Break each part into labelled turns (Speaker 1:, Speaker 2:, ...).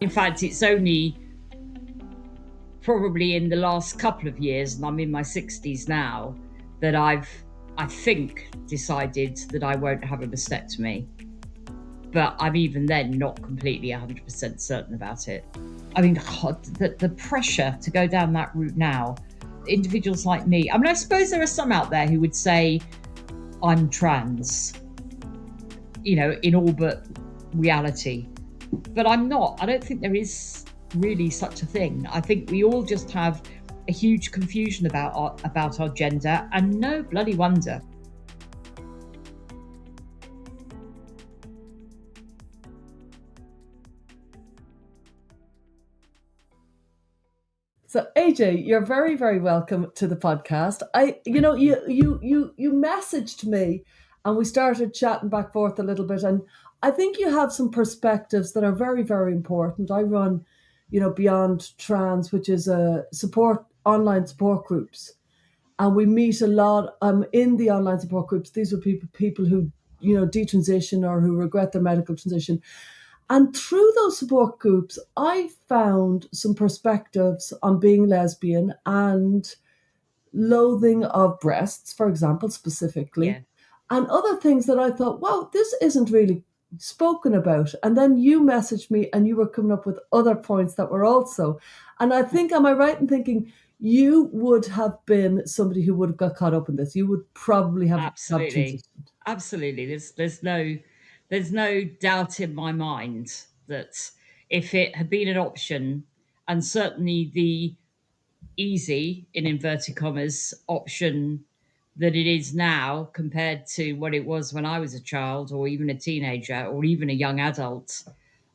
Speaker 1: In fact, it's only probably in the last couple of years, and I'm in my 60s now, that I think, decided that I won't have a mastectomy. But I'm even then not completely 100% certain about it. I mean, God, the pressure to go down that route now, individuals like me, I mean, I suppose there are some out there who would say I'm trans, in all but reality. But I'm not. I don't think there is really such a thing. I think we all just have a huge confusion about our gender, and no bloody wonder.
Speaker 2: So AJ, you're very, very welcome to the podcast. You messaged me, and we started chatting back forth a little bit, and I think you have some perspectives that are very, very important. I run, Beyond Trans, which is a support online support groups, and we meet a lot in the online support groups. These are people who detransition or who regret their medical transition, and through those support groups, I found some perspectives on being lesbian and loathing of breasts, for example, specifically,
Speaker 1: Yeah.
Speaker 2: and other things that I thought, wow, this isn't really spoken about. And then you messaged me and you were coming up with other points that were also. And I think, am I right in thinking you would have been somebody who would have got caught up in this? You would probably have
Speaker 1: Absolutely.
Speaker 2: transitioned.
Speaker 1: Absolutely. There's no doubt in my mind that if it had been an option, and certainly the easy, in inverted commas, option that it is now compared to what it was when I was a child or even a teenager or even a young adult,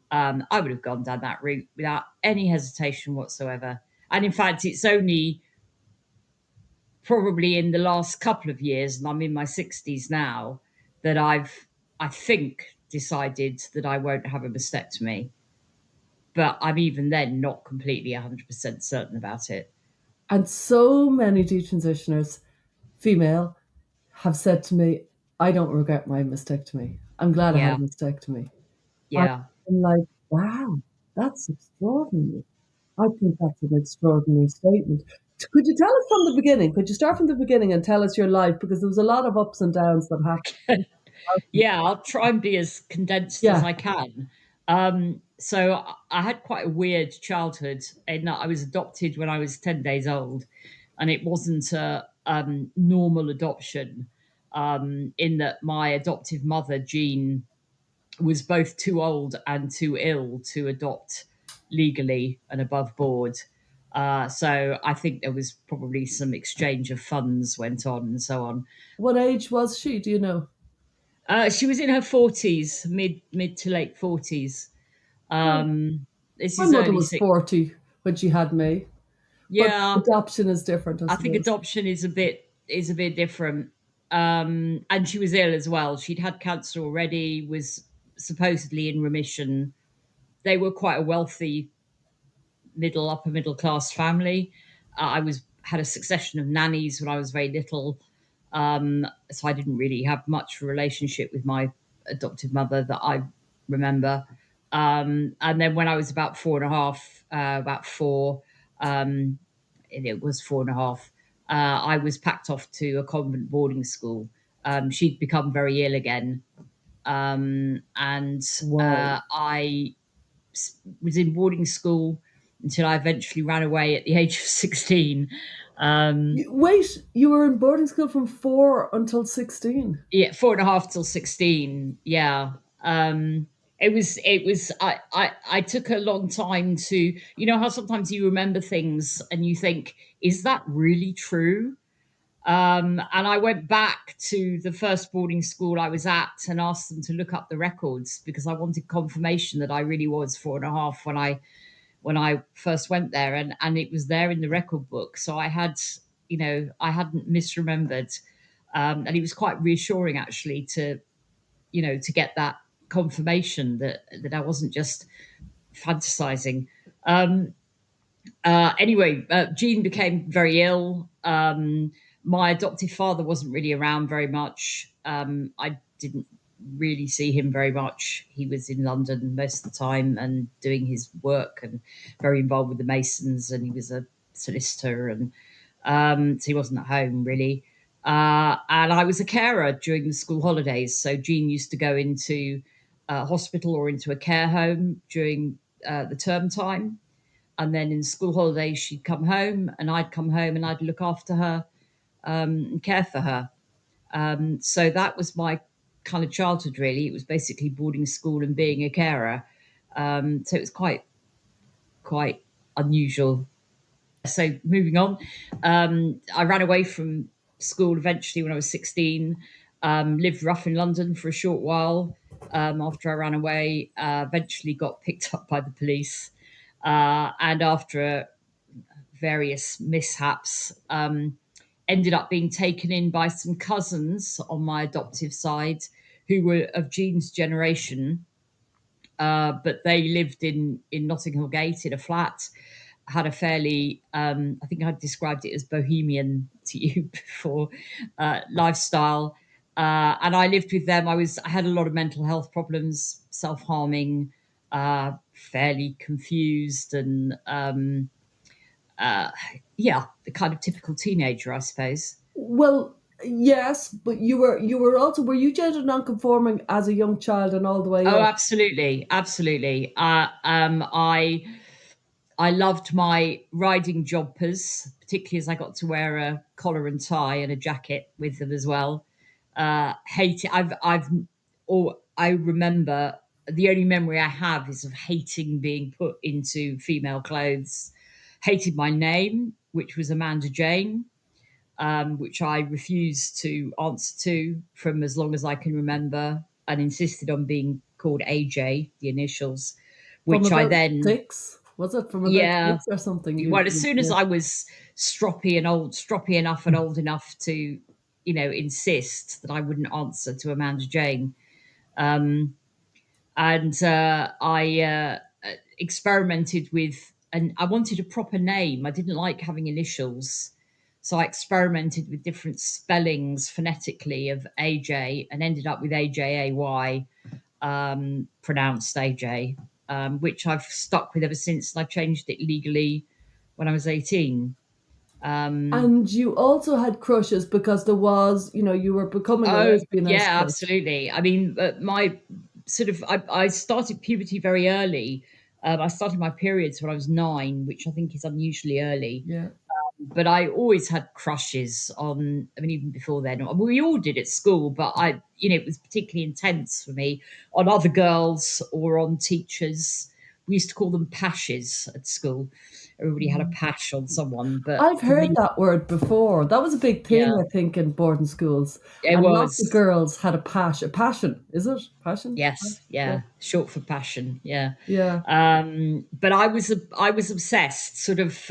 Speaker 1: I would have gone down that route without any hesitation whatsoever. And in fact, it's only probably in the last couple of years, and I'm in my 60s now, that I think, decided that I won't have a mastectomy. But I'm even then not completely 100% certain about it.
Speaker 2: And so many detransitioners, female, have said to me, I don't regret my mastectomy. I'm glad I had a
Speaker 1: Yeah.
Speaker 2: mastectomy. And
Speaker 1: Yeah.
Speaker 2: I'm like, wow, that's extraordinary. I think that's an extraordinary statement. Could you tell us from the beginning? Could you start from the beginning and tell us your life? Because there was a lot of ups and downs that happened.
Speaker 1: Yeah, I'll try and be as condensed as
Speaker 2: Yeah.
Speaker 1: I can. So I had quite a weird childhood in that I was adopted when I was 10 days old, and it wasn't a normal adoption, in that my adoptive mother, Jean, was both too old and too ill to adopt legally and above board. So I think there was probably some exchange of funds went on and so on.
Speaker 2: What age was she? Do you know?
Speaker 1: She was in her 40s, mid to late 40s.
Speaker 2: Oh,
Speaker 1: Um, this
Speaker 2: my
Speaker 1: is
Speaker 2: mother
Speaker 1: early
Speaker 2: was
Speaker 1: six.
Speaker 2: 40 when she had me, but
Speaker 1: Yeah,
Speaker 2: adoption is different, I
Speaker 1: I think
Speaker 2: suppose.
Speaker 1: adoption is a bit different. And she was ill as well. She'd had cancer already, was supposedly in remission. They were quite a wealthy upper middle class family. I was had a succession of nannies when I was very little, so I didn't really have much of a relationship with my adoptive mother that I remember. And then when I was about four and a half, about four, and it was four and a half, I was packed off to a convent boarding school. She'd become very ill again, and
Speaker 2: Wow.
Speaker 1: I was in boarding school until I eventually ran away at the age of 16.
Speaker 2: Wait, you were in boarding school from 4 until 16?
Speaker 1: Yeah, four and a half till 16. Yeah. I took a long time to, how sometimes you remember things and you think, is that really true? And I went back to the first boarding school I was at and asked them to look up the records because I wanted confirmation that I really was four and a half when I first went there, and it was there in the record book. So I hadn't misremembered, and it was quite reassuring actually to get that confirmation that I wasn't just fantasizing. Anyway, Jean became very ill. My adoptive father wasn't really around very much. I didn't really see him very much. He was in London most of the time and doing his work and very involved with the Masons, and he was a solicitor, and so he wasn't at home really. And I was a carer during the school holidays. So Jean used to go into a hospital or into a care home during the term time. And then in school holidays, she'd come home and I'd come home and I'd look after her and care for her. So that was my kind of childhood, really. It was basically boarding school and being a carer. So it was quite unusual. So moving on, I ran away from school eventually when I was 16. Lived rough in London for a short while. After I ran away, eventually got picked up by the police, and after various mishaps, ended up being taken in by some cousins on my adoptive side who were of Jean's generation, but they lived in Notting Hill Gate in a flat. Had a fairly, I think I described it as bohemian to you before, lifestyle. And I lived with them. I had a lot of mental health problems, self harming, fairly confused, and uh, yeah, the kind of typical teenager, I suppose.
Speaker 2: Well, yes, but you were also, were you gender non-conforming as a young child and all the way
Speaker 1: Oh,
Speaker 2: up?
Speaker 1: absolutely, absolutely. I loved my riding jodhpurs, particularly as I got to wear a collar and tie and a jacket with them as well. Hate it. Or I remember the only memory I have is of hating being put into female clothes. Hated my name, which was Amanda Jane, which I refused to answer to from as long as I can remember, and insisted on being called AJ, the initials,
Speaker 2: From
Speaker 1: which I
Speaker 2: about
Speaker 1: then,
Speaker 2: six? Was it from about
Speaker 1: yeah,
Speaker 2: six or something?
Speaker 1: well, as soon as
Speaker 2: Yeah.
Speaker 1: I was stroppy enough and old enough to, insist that I wouldn't answer to Amanda Jane. And I experimented with, and I wanted a proper name. I didn't like having initials. So I experimented with different spellings phonetically of AJ and ended up with AJAY, pronounced AJ, which I've stuck with ever since. And I changed it legally when I was 18. Um,
Speaker 2: And you also had crushes because there was, you were becoming a
Speaker 1: oh,
Speaker 2: lesbian, I
Speaker 1: yeah,
Speaker 2: suppose.
Speaker 1: absolutely. I mean, my sort of, I started puberty very early. I started my periods when I was 9, which I think is unusually early.
Speaker 2: Yeah.
Speaker 1: But I always had crushes on, I mean, even before then, we all did at school, but it was particularly intense for me on other girls or on teachers. We used to call them pashes at school. Everybody had a pash on someone, but
Speaker 2: I've
Speaker 1: for
Speaker 2: heard
Speaker 1: me,
Speaker 2: that word before. That was a big thing,
Speaker 1: yeah,
Speaker 2: I think, in boarding schools.
Speaker 1: it
Speaker 2: And lots of
Speaker 1: was.
Speaker 2: girls had a passion, is it? Passion?
Speaker 1: Yes,
Speaker 2: Yeah.
Speaker 1: yeah, short for passion, yeah.
Speaker 2: Yeah.
Speaker 1: But I was obsessed, sort of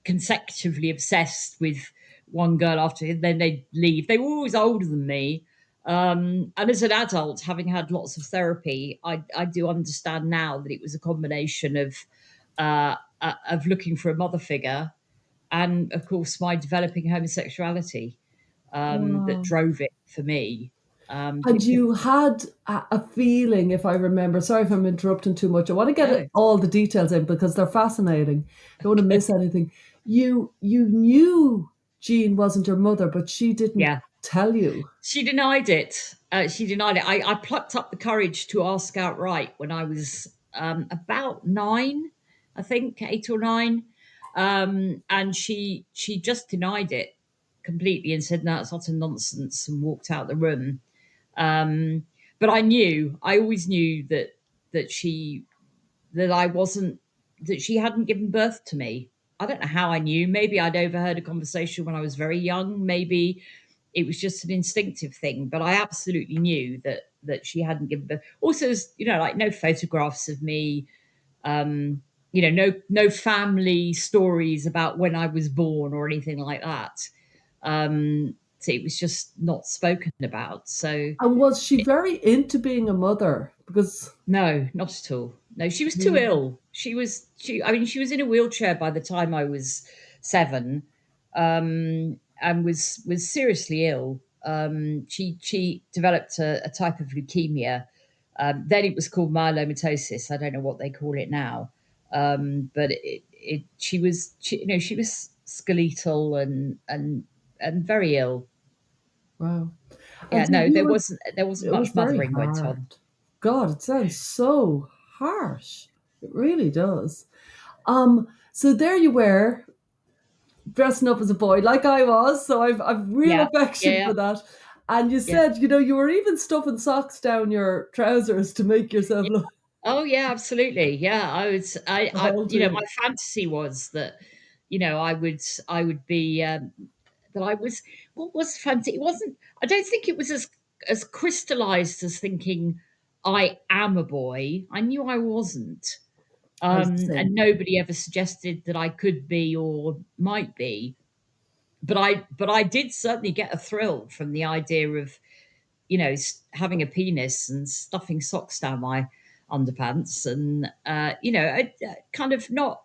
Speaker 1: consecutively obsessed with one girl after. Then they'd leave. They were always older than me, and as an adult, having had lots of therapy, I do understand now that it was a combination of looking for a mother figure, and of course my developing homosexuality, that
Speaker 2: Wow.
Speaker 1: drove it for me. But
Speaker 2: And
Speaker 1: it was
Speaker 2: you had a feeling, if I remember. Sorry if I'm interrupting too much. I want to get
Speaker 1: no,
Speaker 2: all the details in because they're fascinating. Don't want to miss anything. You knew Jean wasn't your mother, but she didn't
Speaker 1: yeah.
Speaker 2: tell you.
Speaker 1: She denied it. She denied it. I plucked up the courage to ask outright when I was about 9, I think 8 or 9, and she just denied it completely and said, "No, it's utter nonsense," and walked out the room. Um, but I knew, I always knew that she that I wasn't that she hadn't given birth to me. I don't know how I knew. Maybe I'd overheard a conversation when I was very young. Maybe it was just an instinctive thing, but I absolutely knew that she hadn't given birth. Also, there's, like no photographs of me, no family stories about when I was born or anything like that. So it was just not spoken about. So
Speaker 2: And was she very into being a mother? Because
Speaker 1: no, not at all. No, she was too
Speaker 2: yeah.
Speaker 1: ill. I mean, she was in a wheelchair by the time I was 7, and was seriously ill. She developed a type of leukemia. Then it was called myelomatosis. I don't know what they call it now, but she was skeletal and very ill.
Speaker 2: Wow. And
Speaker 1: Yeah,
Speaker 2: so
Speaker 1: no,
Speaker 2: you were,
Speaker 1: there wasn't
Speaker 2: it was
Speaker 1: much
Speaker 2: very
Speaker 1: mothering went on.
Speaker 2: hard. God, it sounds so harsh. It really does. So there you were, dressing up as a boy, like I was. So I've real
Speaker 1: Yeah,
Speaker 2: affection
Speaker 1: yeah,
Speaker 2: for that. And you
Speaker 1: yeah.
Speaker 2: said, you were even stuffing socks down your trousers to make yourself
Speaker 1: Yeah.
Speaker 2: look
Speaker 1: Oh yeah, absolutely. Yeah,
Speaker 2: the whole
Speaker 1: my
Speaker 2: thing.
Speaker 1: fantasy was that, I would be, that I was, what was fancy? It wasn't, I don't think it was as crystallized as thinking I am a boy. I knew I wasn't.
Speaker 2: I was the
Speaker 1: And
Speaker 2: same.
Speaker 1: nobody ever suggested that I could be or might be. But I did certainly get a thrill from the idea of, having a penis and stuffing socks down my underpants, and kind of not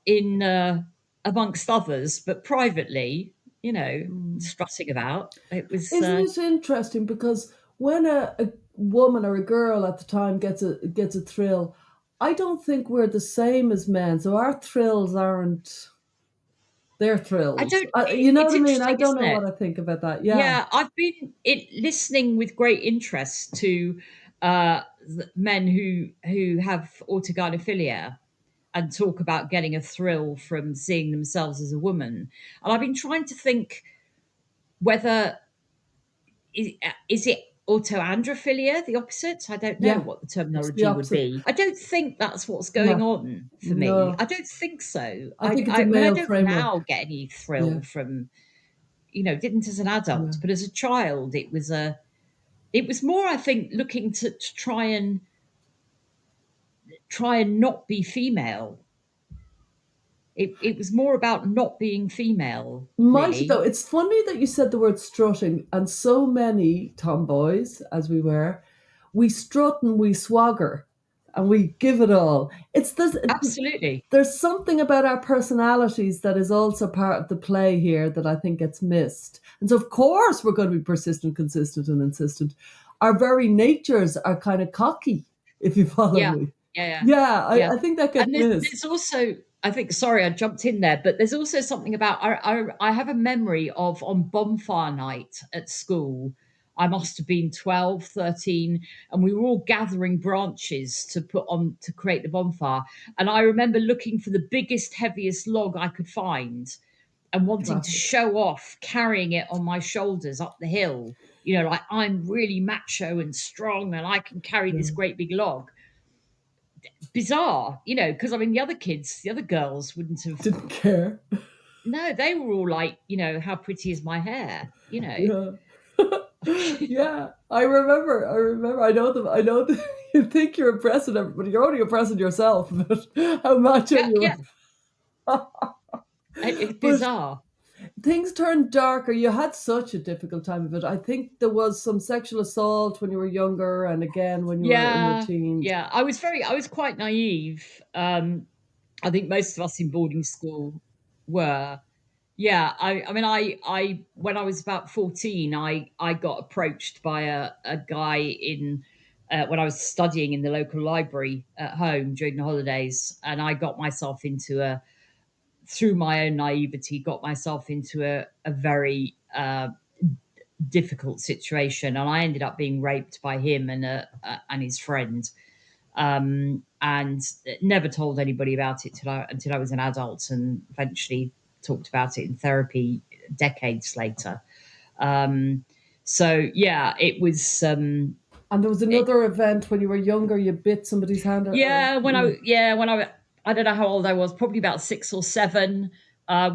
Speaker 1: in amongst others, but privately,
Speaker 2: Mm.
Speaker 1: strutting about. It was
Speaker 2: Isn't it interesting? Because when a woman or a girl at the time gets a thrill, I don't think we're the same as men. So our thrills aren't their
Speaker 1: I
Speaker 2: thrills.
Speaker 1: don't.
Speaker 2: You know what
Speaker 1: It's
Speaker 2: I mean? I
Speaker 1: interesting,
Speaker 2: don't
Speaker 1: isn't
Speaker 2: know
Speaker 1: it?
Speaker 2: what I think about that. Yeah,
Speaker 1: Yeah, I've been listening with great interest to men who have autogynephilia and talk about getting a thrill from seeing themselves as a woman. And I've been trying to think whether is it autoandrophilia, the opposite? I don't know
Speaker 2: yeah.
Speaker 1: what the
Speaker 2: It's the
Speaker 1: terminology would
Speaker 2: opposite.
Speaker 1: be. I don't think that's what's
Speaker 2: Yeah,
Speaker 1: going on for me.
Speaker 2: no.
Speaker 1: I don't think so.
Speaker 2: I think it's a
Speaker 1: I mean, I
Speaker 2: male
Speaker 1: don't
Speaker 2: framework.
Speaker 1: now get any
Speaker 2: Yeah,
Speaker 1: thrill from, didn't as an
Speaker 2: yeah.
Speaker 1: adult, but as a child, it was more, I think, looking to try and not be female. It was more about not being female,
Speaker 2: Mighty
Speaker 1: really.
Speaker 2: though, it's funny that you said the word strutting, and so many tomboys, as we were, we strut and we swagger and we give it all. It's this,
Speaker 1: Absolutely.
Speaker 2: there's something about our personalities that is also part of the play here that I think gets missed. And so, of course, we're going to be persistent, consistent, and insistent. Our very natures are kind of cocky, if you follow
Speaker 1: Yeah.
Speaker 2: me.
Speaker 1: Yeah, yeah.
Speaker 2: Yeah,
Speaker 1: Yeah.
Speaker 2: I think that gets
Speaker 1: And there's
Speaker 2: missed.
Speaker 1: also, I think, sorry, I jumped in there, but there's also something about, I have a memory of on bonfire night at school. I must have been 12, 13, and we were all gathering branches to put on to create the bonfire. And I remember looking for the biggest, heaviest log I could find and wanting to
Speaker 2: Classic.
Speaker 1: show off carrying it on my shoulders up the hill. Like I'm really macho and strong and I can carry
Speaker 2: Yeah.
Speaker 1: this great big log. Bizarre, because I mean, the other kids, the other girls wouldn't have.
Speaker 2: Didn't care.
Speaker 1: No, they were all like, how pretty is my hair?
Speaker 2: Yeah. Yeah, I remember. I remember. I know them. I know that you think you're impressing everybody. You're only impressing yourself. But how macho
Speaker 1: Yeah,
Speaker 2: you
Speaker 1: yeah,
Speaker 2: were.
Speaker 1: it's
Speaker 2: But
Speaker 1: bizarre.
Speaker 2: things turned darker. You had such a difficult time of it. I think there was some sexual assault when you were younger, and again when you were in your
Speaker 1: Yeah,
Speaker 2: teens.
Speaker 1: yeah. I was quite naive. I think most of us in boarding school were. Yeah, I mean, when I was about 14, I got approached by a guy in when I was studying in the local library at home during the holidays, and I got myself into through my own naivety, got myself into a very difficult situation, and I ended up being raped by him and his friend, and never told anybody about it until I was an adult, and eventually talked about it in therapy decades later. Um, so yeah, it was.
Speaker 2: And there was another event when you were younger. You bit somebody's hand.
Speaker 1: Yeah,
Speaker 2: Yeah.
Speaker 1: when I don't know how old I was, probably about 6 or 7.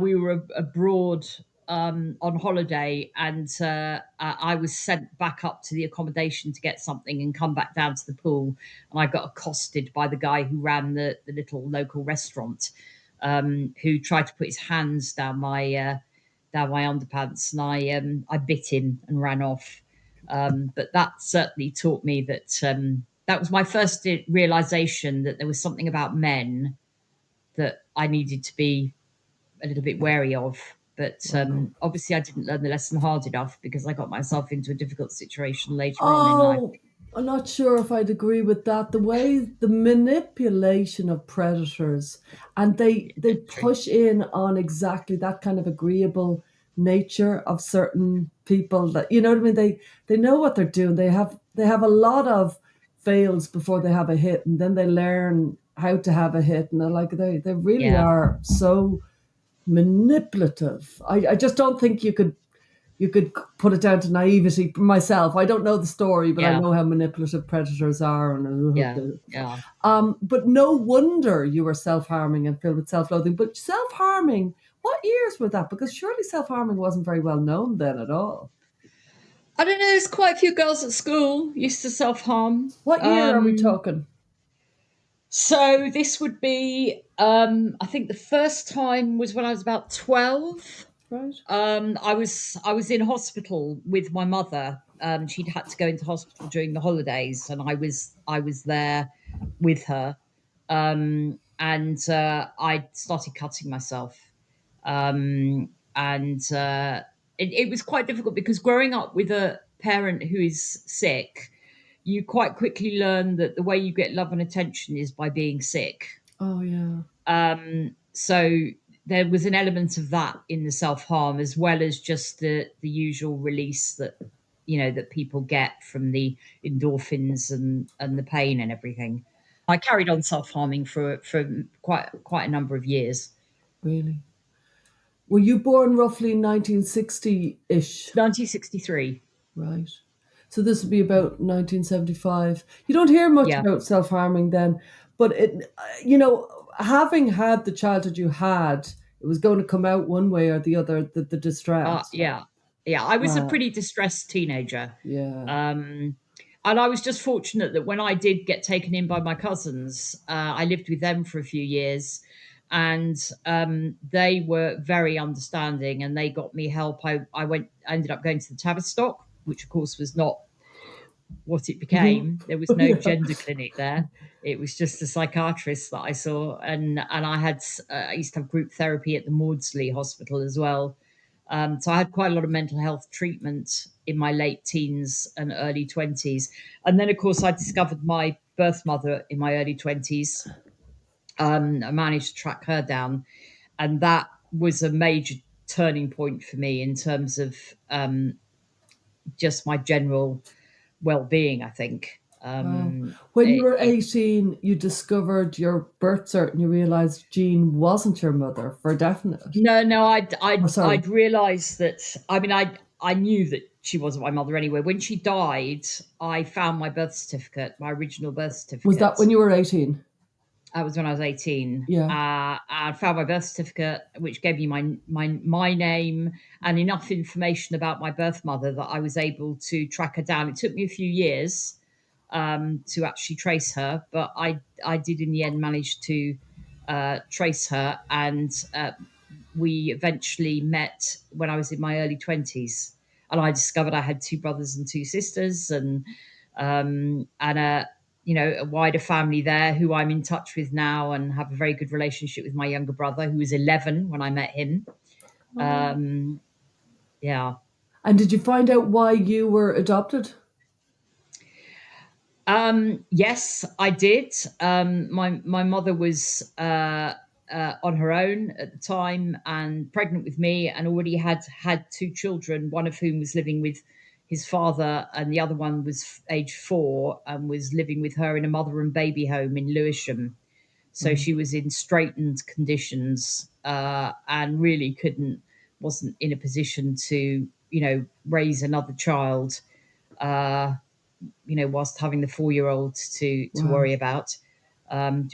Speaker 1: We were abroad on holiday, and I was sent back up to the accommodation to get something and come back down to the pool, and I got accosted by the guy who ran the little local restaurant, who tried to put his hands down my underpants, and I bit him and ran off. But that certainly taught me that that was my first realization that there was something about men that I needed to be a little bit wary of. But
Speaker 2: Wow.
Speaker 1: obviously, I didn't learn the lesson hard enough because I got myself into a difficult situation later on in life.
Speaker 2: Oh, I'm not sure if I'd agree with that. The way the manipulation of predators, and they
Speaker 1: Yeah, true.
Speaker 2: push in on exactly that kind of agreeable nature of certain people, that you know what I mean. They know what they're doing. They have a lot of fails before they have a hit, and then they learn how to have a hit, and they're like they really
Speaker 1: Yeah,
Speaker 2: are so manipulative. I just don't think you could put it down to naivety. Myself, I don't know the story, but I
Speaker 1: yeah,
Speaker 2: know how manipulative predators are.
Speaker 1: yeah,
Speaker 2: And
Speaker 1: yeah.
Speaker 2: but no wonder you were self-harming and filled with self-loathing. But self-harming, what years were that? Because surely self-harming wasn't very well known then at all.
Speaker 1: I don't know. There's quite a few girls at school used to self harm.
Speaker 2: What year are we talking?
Speaker 1: So this would be, I think the first time was when I was about 12.
Speaker 2: Right.
Speaker 1: I was in hospital with my mother. She'd had to go into hospital during the holidays, and I was there with her. And I started cutting myself, and it was quite difficult because growing up with a parent who is sick, you quite quickly learn that the way you get love and attention is by being sick.
Speaker 2: Oh yeah.
Speaker 1: So there was an element of that in the self harm, as well as just the usual release that that people get from the endorphins and the pain and everything. I carried on self harming for quite a number of years.
Speaker 2: Really. Were you born roughly 1960-ish?
Speaker 1: 1963.
Speaker 2: Right. So this would be about 1975. You don't hear much
Speaker 1: Yeah.
Speaker 2: about self-harming then, but having had the childhood you had, it was going to come out one way or the other, the distress.
Speaker 1: Yeah. Yeah. I was a
Speaker 2: Uh,
Speaker 1: pretty distressed teenager.
Speaker 2: yeah.
Speaker 1: Um, and I was just fortunate that when I did get taken in by my cousins, I lived with them for a few years, and they were very understanding, and they got me help. I ended up going to the Tavistock, which of course was not what it
Speaker 2: Mhm.
Speaker 1: became. There was no
Speaker 2: Yeah.
Speaker 1: gender clinic there. It was just a psychiatrist that I saw, and I used to have group therapy at the Maudsley Hospital as well. So I had quite a lot of mental health treatment in my late teens and early 20s. And then, of course, I discovered my birth mother in my early 20s. I managed to track her down. And that was a major turning point for me in terms of just my general well being, I think.
Speaker 2: Wow. When you were
Speaker 1: It
Speaker 2: 18, you discovered your birth cert and you realized Jean wasn't your mother for definite.
Speaker 1: No,
Speaker 2: Oh, sorry.
Speaker 1: I'd realised that. I mean, I knew that she wasn't my mother anyway. When she died, I found my birth certificate, my original birth
Speaker 2: Was that
Speaker 1: certificate.
Speaker 2: when you were 18?
Speaker 1: That was when I was 18.
Speaker 2: Yeah.
Speaker 1: I found my birth certificate, which gave me my name and enough information about my birth mother that I was able to track her down. It took me a few years to actually trace her, but I did in the end manage to trace her, and we eventually met when I was in my early 20s, and I discovered I had two brothers and two sisters, and a wider family there who I'm in touch with now and have a very good relationship with my younger brother who was 11 when I met him.
Speaker 2: Oh.
Speaker 1: Um, yeah.
Speaker 2: And did you find out why you were adopted?
Speaker 1: Yes, I did. My mother was on her own at the time and pregnant with me, and already had two children. One of whom was living with his father, and the other one was age 4 and was living with her in a mother and baby home in Lewisham. So
Speaker 2: Right.
Speaker 1: she was in straitened conditions and really wasn't in a position to raise another child. Uh, whilst having the 4-year old to
Speaker 2: Wow.
Speaker 1: worry about,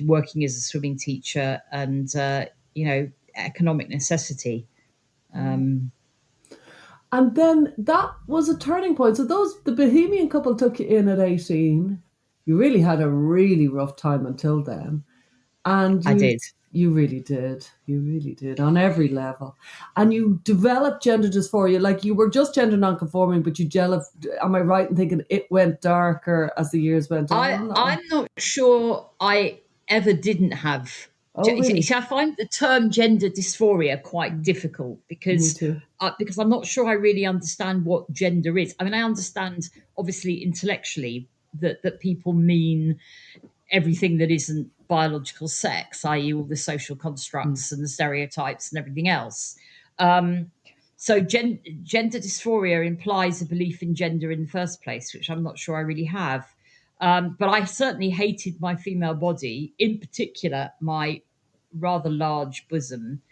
Speaker 1: working as a swimming teacher, and economic necessity. Um,
Speaker 2: And then that was a turning point. So the Bohemian couple took you in at 18. You really had a really rough time until then. And
Speaker 1: I
Speaker 2: you
Speaker 1: did.
Speaker 2: you really did. You really did on every level. And you developed gender dysphoria. Like you were just gender nonconforming, but you developed, am I right in thinking it went darker as the years went on? Or?
Speaker 1: I'm not sure I ever didn't have
Speaker 2: Oh, really?
Speaker 1: See, I find the term gender dysphoria quite
Speaker 2: Mm,
Speaker 1: difficult
Speaker 2: me too.
Speaker 1: because I'm not sure I really understand what gender is. I mean, I understand obviously intellectually that people mean everything that isn't biological sex, i.e., all the social
Speaker 2: Mm.
Speaker 1: constructs and the stereotypes and everything else. Um, so gender dysphoria implies a belief in gender in the first place, which I'm not sure I really have. But I certainly hated my female body, in particular my rather large bosom,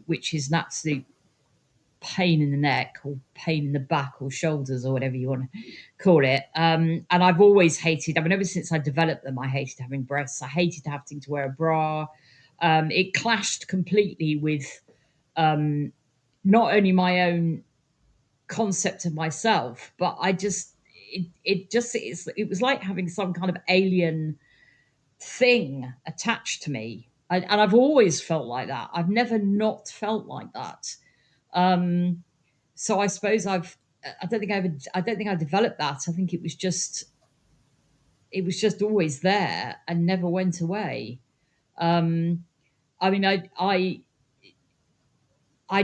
Speaker 1: which is an absolute pain in the neck or pain in the back or shoulders or whatever you want to call it. And I've always hated, I mean, ever since I developed them, I hated having breasts. I hated having to wear a bra. It clashed completely with um, not only my own concept of myself, but it was like having some kind of alien thing attached to me. And I've always felt like that. I've never not felt like that. Um, so I suppose I don't think I developed that. I think it was just always there and never went away. Um, I mean, I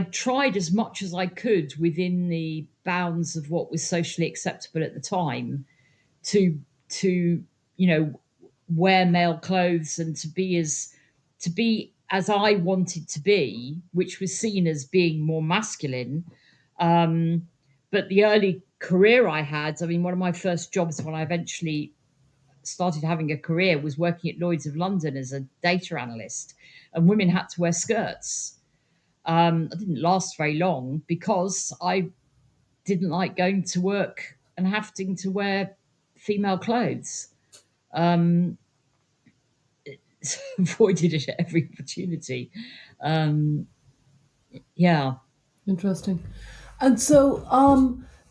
Speaker 1: tried as much as I could within the bounds of what was socially acceptable at the time to you know wear male clothes and to be as I wanted to be, which was seen as being more masculine. Um, but the early career I had, I mean, one of my first jobs when I eventually started having a career was working at Lloyd's of London as a data analyst, and women had to wear skirts. I didn't last very long because I didn't like going to work and having to wear female clothes. Um, avoided it at every opportunity. Um, yeah,
Speaker 2: Interesting. And so,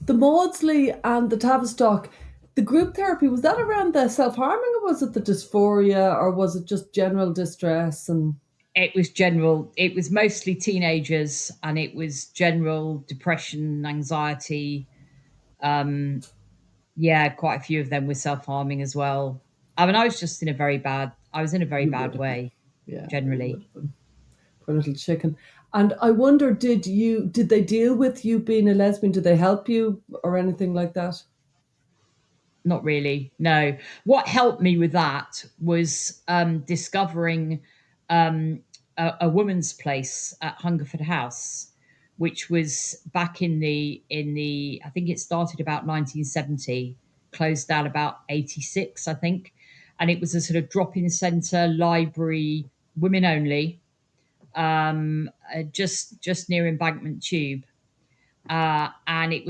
Speaker 2: the Maudsley and the Tavistock, the group therapy, was that around the self harming, or was it the dysphoria, or was it just general distress? And
Speaker 1: it was general. It was mostly teenagers, and it was general depression, anxiety. Um, yeah, quite a few of them were self harming as well. I mean, I was in a very
Speaker 2: you would
Speaker 1: bad
Speaker 2: have been,
Speaker 1: way
Speaker 2: yeah, you would
Speaker 1: generally.
Speaker 2: have been. Poor little chicken. And I wonder, did they deal with you being a lesbian? Did they help you or anything like that?
Speaker 1: Not really. No. What helped me with that was discovering a woman's place at Hungerford House, which was back in the I think it started about 1970, closed down about 86, I think, and it was a sort of drop-in centre, library, women only, just near Embankment Tube, and it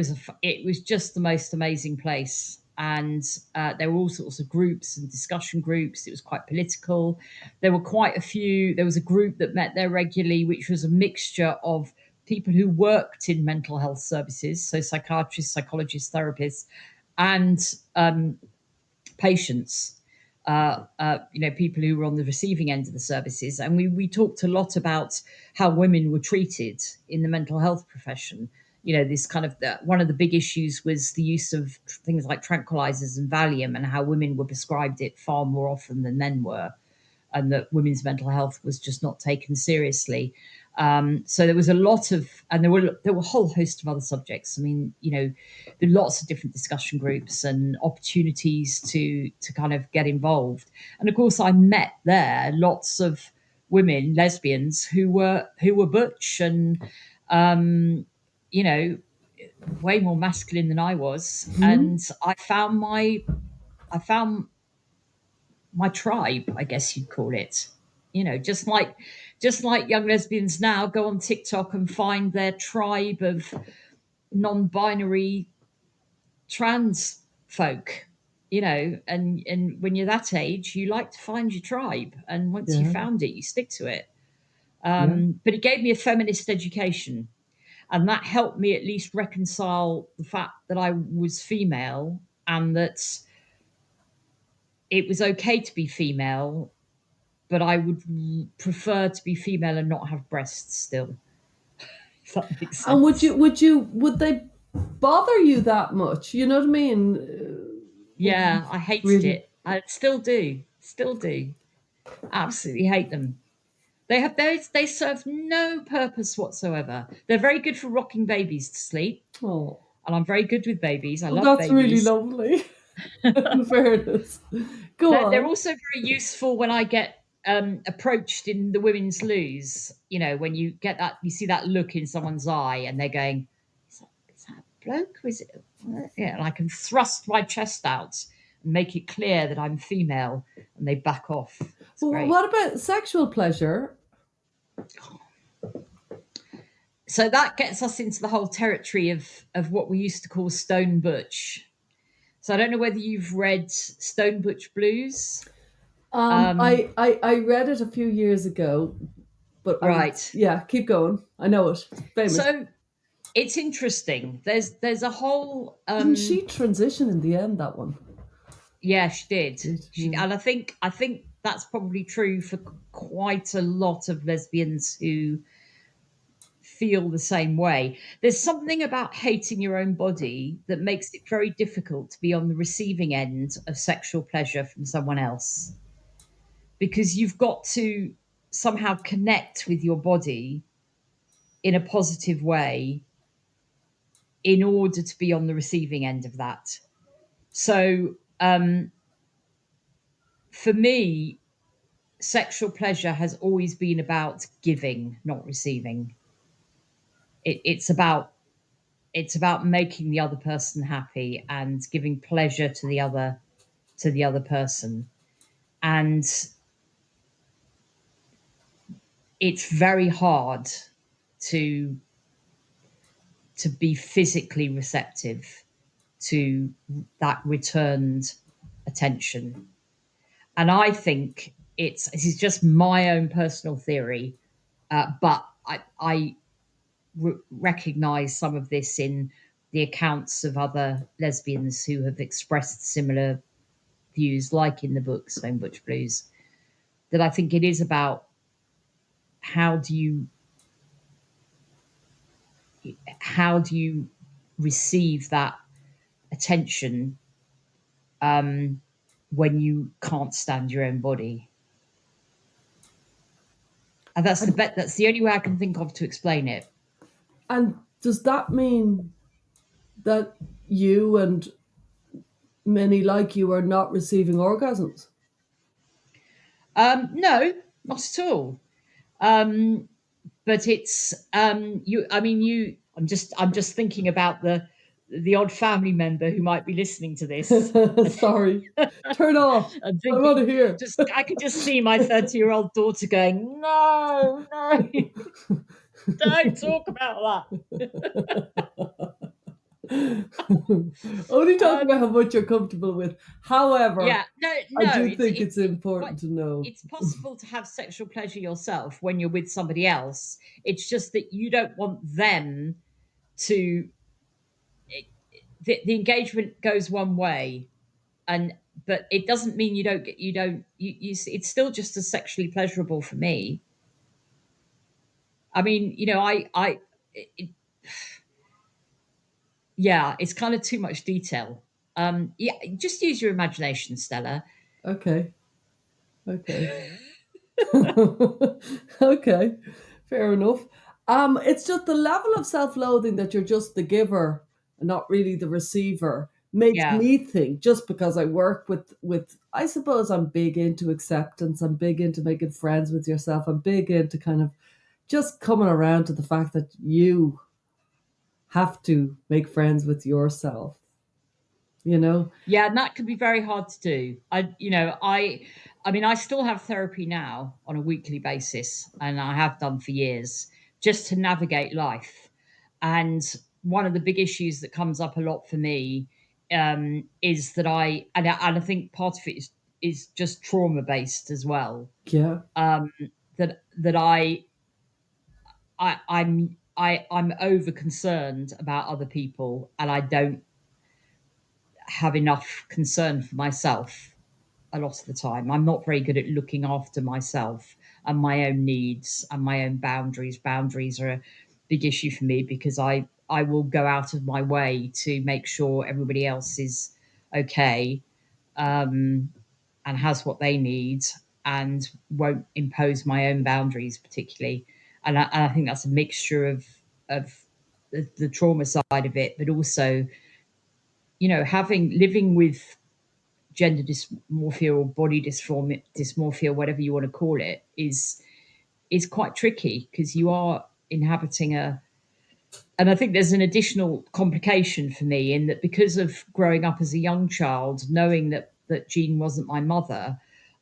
Speaker 1: was just the most amazing place. And there were all sorts of groups and discussion groups. It was quite political. There were quite a few. There was a group that met there regularly, which was a mixture of people who worked in mental health services, so psychiatrists, psychologists, therapists, and patients, people who were on the receiving end of the services. And we talked a lot about how women were treated in the mental health profession. You know, this kind of one of the big issues was the use of things like tranquilizers and Valium, and how women were prescribed it far more often than men were, and that women's mental health was just not taken seriously. So there was a lot of, and there were a whole host of other subjects. I mean, there were lots of different discussion groups and opportunities to kind of get involved. And of course, I met there lots of women, lesbians who were butch and you know way more masculine than I was,
Speaker 2: Hmm?
Speaker 1: and I found my tribe, I guess you'd call it. Just like young lesbians now go on TikTok and find their tribe of non-binary trans folk. And when you're that age, you like to find your tribe, and once you
Speaker 2: Yeah,
Speaker 1: found it, you stick to it.
Speaker 2: yeah.
Speaker 1: But it gave me a feminist education, and that helped me at least reconcile the fact that I was female and that it was okay to be female, but I would prefer to be female and not have breasts still, if that makes
Speaker 2: And
Speaker 1: sense.
Speaker 2: would they bother you that much? You know what I mean?
Speaker 1: Yeah, I hated
Speaker 2: Really?
Speaker 1: it. I still do. Still do. Absolutely hate them. They serve no purpose whatsoever. They're very good for rocking babies to sleep,
Speaker 2: Oh,
Speaker 1: and I'm very good with babies. I
Speaker 2: well,
Speaker 1: love
Speaker 2: that's really
Speaker 1: babies.
Speaker 2: lovely. In fairness, go
Speaker 1: They're
Speaker 2: on.
Speaker 1: also very useful when I get approached in the women's loos. You know, when you get that, you see that look in someone's eye, and they're going, is that a bloke? Or is it? Yeah, and I can thrust my chest out and make it clear that I'm female, and they back off. It's
Speaker 2: Well,
Speaker 1: great.
Speaker 2: what about sexual pleasure?
Speaker 1: So that gets us into the whole territory of what we used to call Stone Butch. So I don't know whether you've read Stone Butch Blues. Um,
Speaker 2: I read it a few years ago, but I was,
Speaker 1: right.
Speaker 2: yeah, keep going. I know it. It's famous.
Speaker 1: So it's interesting. There's a whole
Speaker 2: Didn't she transition in the end, that one?
Speaker 1: yeah, she did. She
Speaker 2: Yeah.
Speaker 1: and I think that's probably true for quite a lot of lesbians who feel the same way. There's something about hating your own body that makes it very difficult to be on the receiving end of sexual pleasure from someone else, because you've got to somehow connect with your body in a positive way in order to be on the receiving end of that. So, for me, sexual pleasure has always been about giving, not receiving. It's about making the other person happy and giving pleasure to the other person. And it's very hard to to be physically receptive to that returned attention. And I think this is just my own personal theory, but I recognize some of this in the accounts of other lesbians who have expressed similar views, like in the book Stone Butch Blues, that I think it is about how do you how do you receive that attention when you can't stand your own body. And
Speaker 2: And,
Speaker 1: that's the only way I can think of to explain it.
Speaker 2: and does that mean that you and many like you are not receiving orgasms?
Speaker 1: No, not at all. Um, but it's you. I mean, you. I'm just thinking about the odd family member who might be listening to this
Speaker 2: Sorry. Turn off.
Speaker 1: and
Speaker 2: I want
Speaker 1: thinking,
Speaker 2: to hear.
Speaker 1: just I could just see my 30-year-old daughter going, no, no, don't talk about
Speaker 2: Only
Speaker 1: that.
Speaker 2: talk about how much you're comfortable with. However,
Speaker 1: Yeah, no,
Speaker 2: I
Speaker 1: no.
Speaker 2: do
Speaker 1: It's
Speaker 2: think
Speaker 1: it's
Speaker 2: it's
Speaker 1: it's quite.
Speaker 2: important to know.
Speaker 1: It's possible to have sexual pleasure yourself when you're with somebody else. It's just that you don't want them to. The engagement goes one way, and but it doesn't mean you don't get you don't you. It's still just as sexually pleasurable for me. I mean, it, yeah, it's kind of too much detail. Yeah, just use your imagination, Stella.
Speaker 2: Okay. Okay. Okay. Fair enough. It's just the level of self-loathing that you're just the giver and not really the receiver makes
Speaker 1: Yeah,
Speaker 2: me think, just because I work with I suppose I'm big into acceptance, I'm big into making friends with yourself, I'm big into kind of just coming around to the fact that you have to make friends with yourself, you know?
Speaker 1: yeah, and that can be very hard to do. I mean, I still have therapy now on a weekly basis, and I have done for years, just to navigate life. And one of the big issues that comes up a lot for me is that and I think part of it is just trauma based as well.
Speaker 2: Yeah.
Speaker 1: That I'm over concerned about other people, and I don't have enough concern for myself a lot of the time. I'm not very good at looking after myself and my own needs and my own boundaries. Boundaries are a big issue for me because I will go out of my way to make sure everybody else is okay, and has what they need. and won't impose my own boundaries particularly. And I think that's a mixture of the trauma side of it, but also, having living with gender dysmorphia or body dysmorphia, whatever you want to call it, is quite tricky because you are inhabiting a. And I think there's an additional complication for me in that because of growing up as a young child, knowing that Jean wasn't my mother,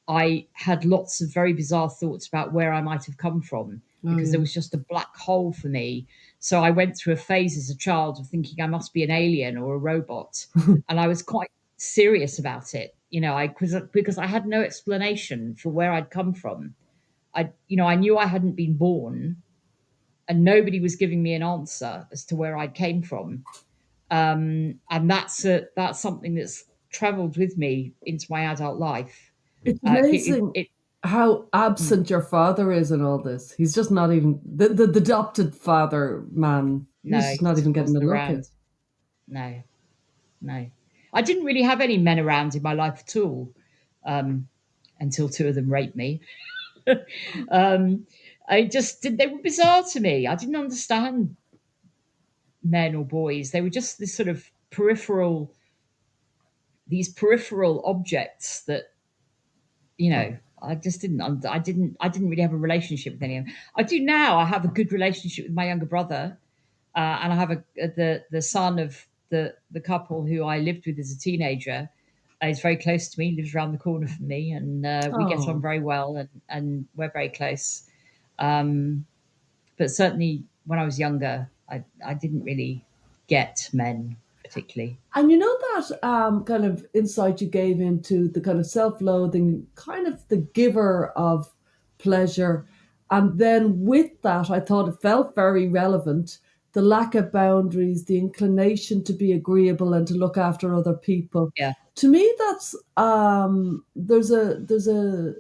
Speaker 1: I had lots of very bizarre thoughts about where I might have come from
Speaker 2: Oh
Speaker 1: because there
Speaker 2: yeah.
Speaker 1: was just a black hole for me. So I went through a phase as a child of thinking I must be an alien or a robot, and I was quite serious about it. Because I had no explanation for where I'd come from. I knew I hadn't been born, and nobody was giving me an answer as to where I came from. And that's something that's travelled with me into my adult life.
Speaker 2: It's
Speaker 1: It,
Speaker 2: amazing
Speaker 1: it,
Speaker 2: how
Speaker 1: mm,
Speaker 2: absent your father is in all this. He's just not even the adopted father man. He's
Speaker 1: no,
Speaker 2: just
Speaker 1: he
Speaker 2: not
Speaker 1: just
Speaker 2: even getting a
Speaker 1: wasn't
Speaker 2: look at.
Speaker 1: around. No, no. I didn't really have any men around in my life at all, um, until two of them raped me. um, they were bizarre to me. I didn't understand men or boys. They were just this sort of peripheral objects that I didn't really have a relationship with any of them. I do now. I have a good relationship with my younger brother, and I have the son of the couple who I lived with as a teenager. He's very close to me. Lives around the corner from me, and we get on
Speaker 2: Oh,
Speaker 1: very well, and we're very close. Um, but certainly, when I was younger, I didn't really get men particularly.
Speaker 2: and you know that kind of insight you gave into the kind of self-loathing, kind of the giver of pleasure, and then with that, I thought it felt very relevant. The lack of boundaries, the inclination to be agreeable and to look after other people.
Speaker 1: Yeah.
Speaker 2: To me, that's there's a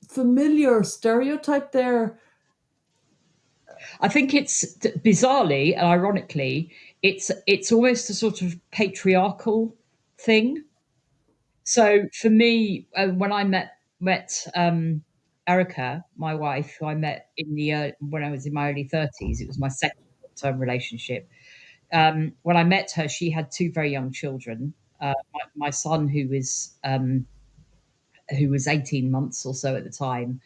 Speaker 2: familiar stereotype there.
Speaker 1: I think it's bizarrely and ironically, it's almost a sort of patriarchal thing. So for me, when I met Erica, my wife, who I met when I was in my early 30s, it was my second term relationship. When I met her, she had two very young children. My son, who was 18 months or so at the time,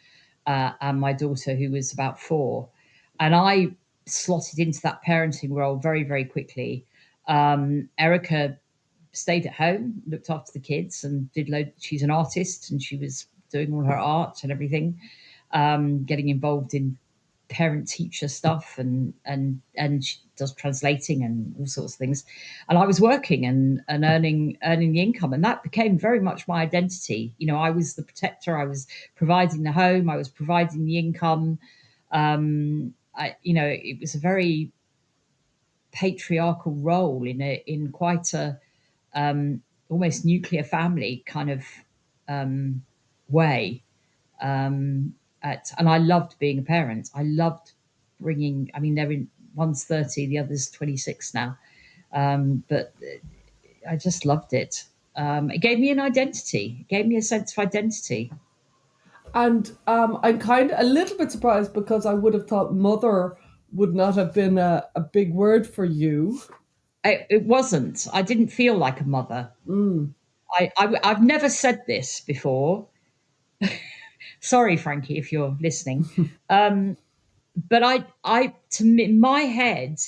Speaker 1: and my daughter, who was about 4. And I slotted into that parenting role very, very quickly. Erica stayed at home, looked after the kids, and did load. She's an artist, and she was doing all her art and everything, getting involved in parent teacher stuff, and she does translating and all sorts of things. And I was working and earning the income, and that became very much my identity. I was the protector. I was providing the home. I was providing the income. It was a very patriarchal role in quite a almost nuclear family kind of way. And I loved being a parent. I loved bringing. I mean, one's 30, the other's 26 now, but I just loved it. It gave me an identity. It gave me a sense of identity.
Speaker 2: And I'm kind of a little bit surprised because I would have thought mother would not have been a big word for you.
Speaker 1: It wasn't. I didn't feel like a mother.
Speaker 2: Mm.
Speaker 1: I've never said this before. Sorry, Frankie, if you're listening. Um, but to me, in my head,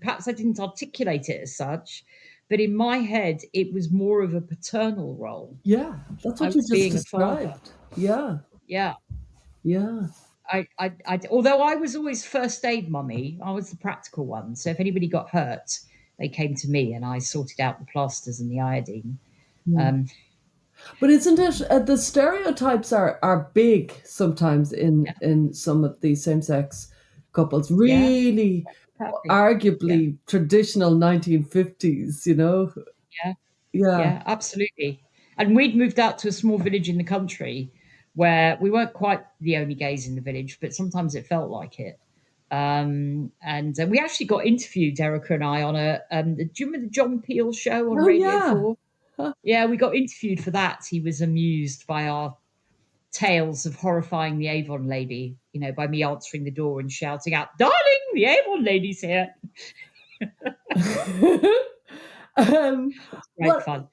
Speaker 1: perhaps I didn't articulate it as such, but in my head, it was more of a paternal role.
Speaker 2: Yeah, that's
Speaker 1: I
Speaker 2: what you
Speaker 1: was
Speaker 2: just
Speaker 1: being a father.
Speaker 2: described. Yeah,
Speaker 1: Yeah.
Speaker 2: yeah.
Speaker 1: Although I was always first aid mummy, I was the practical one. So if anybody got hurt, they came to me and I sorted out the plasters and the iodine.
Speaker 2: Yeah.
Speaker 1: Um,
Speaker 2: But isn't it the stereotypes are big sometimes
Speaker 1: yeah,
Speaker 2: in some of these same sex couples.
Speaker 1: yeah,
Speaker 2: Really,
Speaker 1: perfect. Yeah,
Speaker 2: arguably traditional 1950s.
Speaker 1: yeah.
Speaker 2: Yeah.
Speaker 1: Yeah, absolutely. And we'd moved out to a small village in the country where we weren't quite the only gays in the village, but sometimes it felt like it. And we actually got interviewed, Erica and I, on do you remember the John Peel show on
Speaker 2: Oh
Speaker 1: Radio
Speaker 2: yeah.
Speaker 1: 4? Yeah, we got interviewed for that. He was amused by our tales of horrifying the Avon lady, by me answering the door and shouting out, "Darling, the Avon lady's here."
Speaker 2: um,
Speaker 1: It's great
Speaker 2: what
Speaker 1: fun.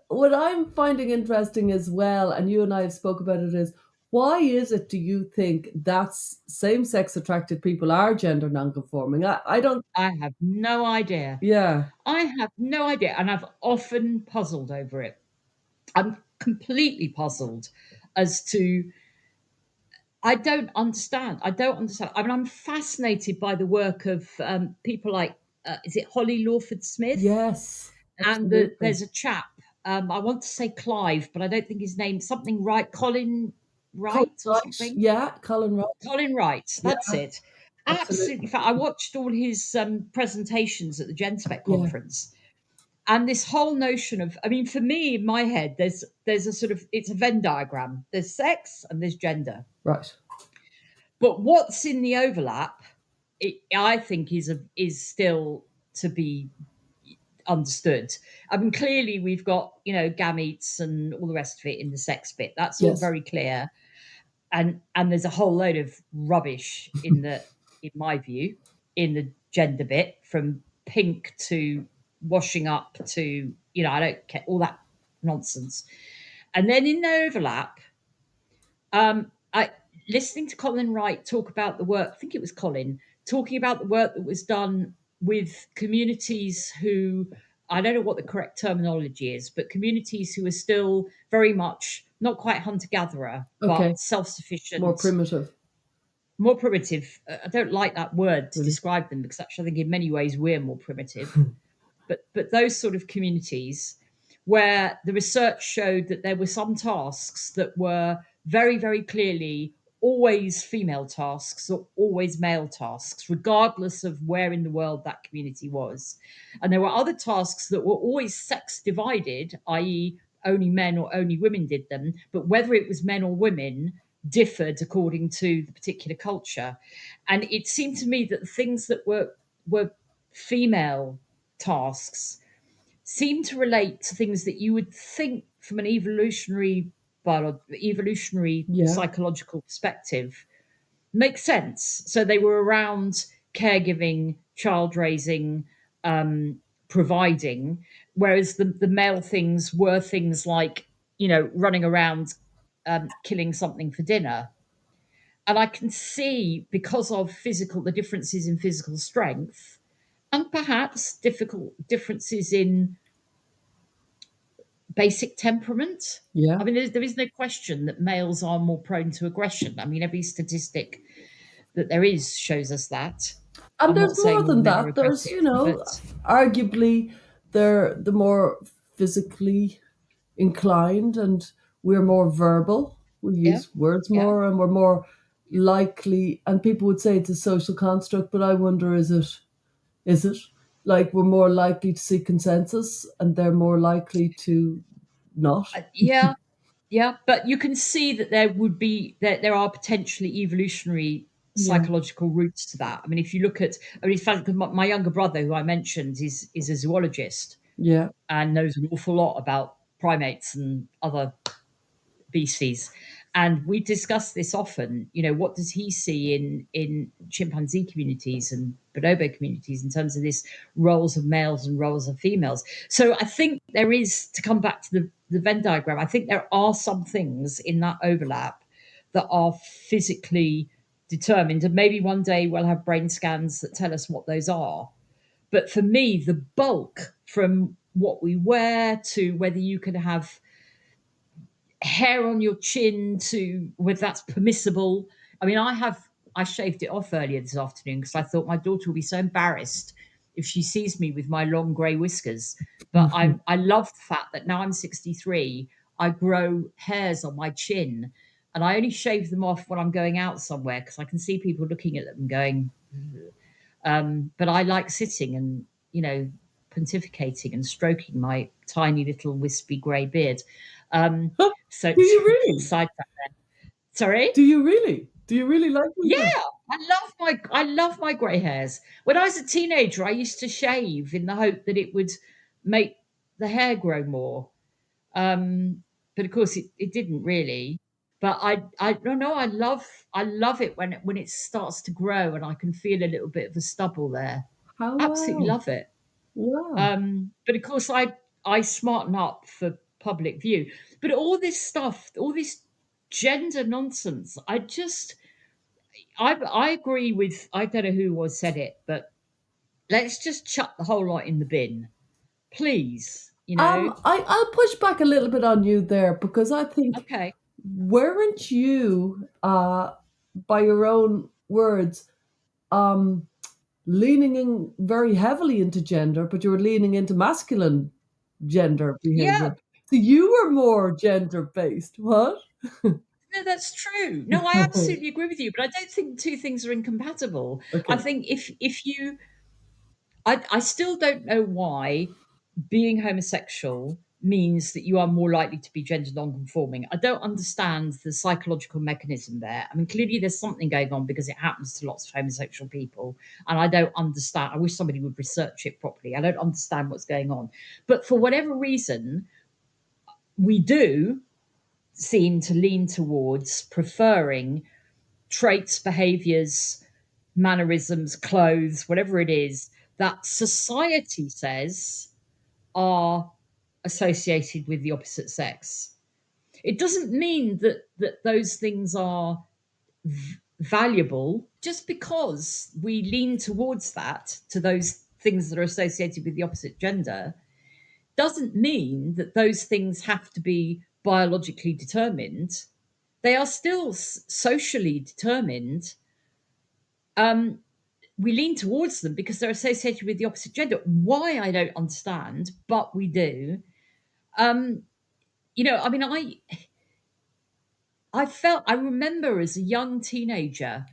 Speaker 2: what I'm finding interesting as well, and you and I have spoke about it, is why is it, do you think, that same sex attracted people are gender non-conforming? I don't.
Speaker 1: I have no idea.
Speaker 2: Yeah.
Speaker 1: I have no idea, and I've often puzzled over it. I'm completely puzzled as to I don't understand. I don't understand. I mean, I'm fascinated by the work of people like, is it Holly Lawford Smith?
Speaker 2: Yes.
Speaker 1: And
Speaker 2: Absolutely.
Speaker 1: there's a chap, I want to say Clive, but I don't think his name, something Wright, Colin
Speaker 2: Colin
Speaker 1: Wright or
Speaker 2: Wright.
Speaker 1: something.
Speaker 2: Yeah. Colin Wright.
Speaker 1: Colin Wright,
Speaker 2: Yeah.
Speaker 1: that's it. Absolutely.
Speaker 2: Absolutely.
Speaker 1: I watched all his presentations at the GenSpec
Speaker 2: Yeah.
Speaker 1: conference, and this whole notion of, I mean, for me in my head, there's a sort of, it's a Venn diagram. There's sex and there's gender,
Speaker 2: Right.
Speaker 1: but what's in the overlap, I think, is still to be understood. I mean, clearly we've got, gametes and all the rest of it in the sex bit. That's all
Speaker 2: Yes.
Speaker 1: very clear. And there's a whole load of rubbish in my view, in the gender bit, from pink to washing up to, I don't care, all that nonsense. And then in the overlap, I listening to Colin Wright talk about the work. I think it was Colin talking about the work that was done with communities who, I don't know what the correct terminology is, but communities who are still very much not quite hunter gatherer,
Speaker 2: Okay.
Speaker 1: but self
Speaker 2: More
Speaker 1: sufficient,
Speaker 2: primitive,
Speaker 1: more primitive. I don't like that word to
Speaker 2: really.
Speaker 1: describe them, because actually I think in many ways we're more primitive. But those sort of communities, where the research showed that there were some tasks that were very, very clearly always female tasks or always male tasks, regardless of where in the world that community was. And there were other tasks that were always sex divided, i.e., only men or only women did them, but whether it was men or women differed according to the particular culture. And it seemed to me that the things that were female tasks seem to relate to things that you would think from an evolutionary
Speaker 2: Yeah.
Speaker 1: psychological perspective make sense. So they were around caregiving, child raising, providing, whereas the male things were things like, running around, killing something for dinner. And I can see, because of the differences in physical strength, and perhaps difficult differences in basic temperament.
Speaker 2: Yeah.
Speaker 1: I mean, there is no question that males are more prone to aggression. I mean, every statistic that there is shows us that.
Speaker 2: And
Speaker 1: I'm
Speaker 2: there's
Speaker 1: not
Speaker 2: more
Speaker 1: saying all
Speaker 2: than
Speaker 1: men are
Speaker 2: that. There's,
Speaker 1: aggressive, but
Speaker 2: arguably they're the more physically inclined, and we're more verbal. We
Speaker 1: yeah,
Speaker 2: use words
Speaker 1: yeah.
Speaker 2: more, and we're more likely, and people would say it's a social construct, but I wonder, is it like we're more likely to see consensus and they're more likely to not?
Speaker 1: Yeah, yeah. But you can see that there are potentially evolutionary
Speaker 2: Yeah.
Speaker 1: psychological roots to that. I mean, if you look at, I mean, it's funny because my younger brother, who I mentioned, is a zoologist
Speaker 2: Yeah.
Speaker 1: and knows an awful lot about primates and other species. And we discuss this often. What does he see in chimpanzee communities and bonobo communities in terms of this roles of males and roles of females? So I think there is, to come back to the Venn diagram, I think there are some things in that overlap that are physically determined. And maybe one day we'll have brain scans that tell us what those are. But for me, the bulk, from what we wear to whether you can have hair on your chin to whether that's permissible. I mean, I shaved it off earlier this afternoon because I thought my daughter will be so embarrassed if she sees me with my long grey whiskers. But I love the fact that now I'm 63, I grow hairs on my chin, and I only shave them off when I'm going out somewhere because I can see people looking at them and going. But I like sitting and, pontificating and stroking my tiny little wispy grey beard. Um,
Speaker 2: Do
Speaker 1: so
Speaker 2: you really?
Speaker 1: side track. Sorry.
Speaker 2: Do you really? Do you really like
Speaker 1: Yeah,
Speaker 2: them?
Speaker 1: I love my grey hairs. When I was a teenager, I used to shave in the hope that it would make the hair grow more. But of course, it didn't really. But I don't know. I love it when it starts to grow and I can feel a little bit of the stubble there.
Speaker 2: How
Speaker 1: Absolutely
Speaker 2: wow.
Speaker 1: love it.
Speaker 2: Wow.
Speaker 1: But of course, I smarten up for public view. But all this stuff, all this gender nonsense, I agree with, I don't know who was said it, but let's just chuck the whole lot in the bin, please.
Speaker 2: I'll push back a little bit on you there because I think
Speaker 1: Okay.
Speaker 2: weren't you, by your own words, um, leaning in very heavily into gender, but you were leaning into masculine gender
Speaker 1: Yeah,
Speaker 2: behavior. So you were more gender based. What?
Speaker 1: no, that's true. No, I absolutely agree with you, but I don't think the two things are incompatible. I
Speaker 2: Okay.
Speaker 1: think if you I still don't know why being homosexual means that you are more likely to be gender non-conforming. I don't understand the psychological mechanism there. I mean, clearly there's something going on because it happens to lots of homosexual people, and I don't understand. I wish somebody would research it properly. I don't understand what's going on, but for whatever reason, we do seem to lean towards preferring traits, behaviors, mannerisms, clothes, whatever it is that society says are associated with the opposite sex. It doesn't mean that those things are valuable just because we lean towards that, to those things that are associated with the opposite gender, doesn't mean that those things have to be biologically determined. They are still socially determined. We lean towards them because they're associated with the opposite gender. Why, I don't understand, but we do. Um, I mean, I remember as a young teenager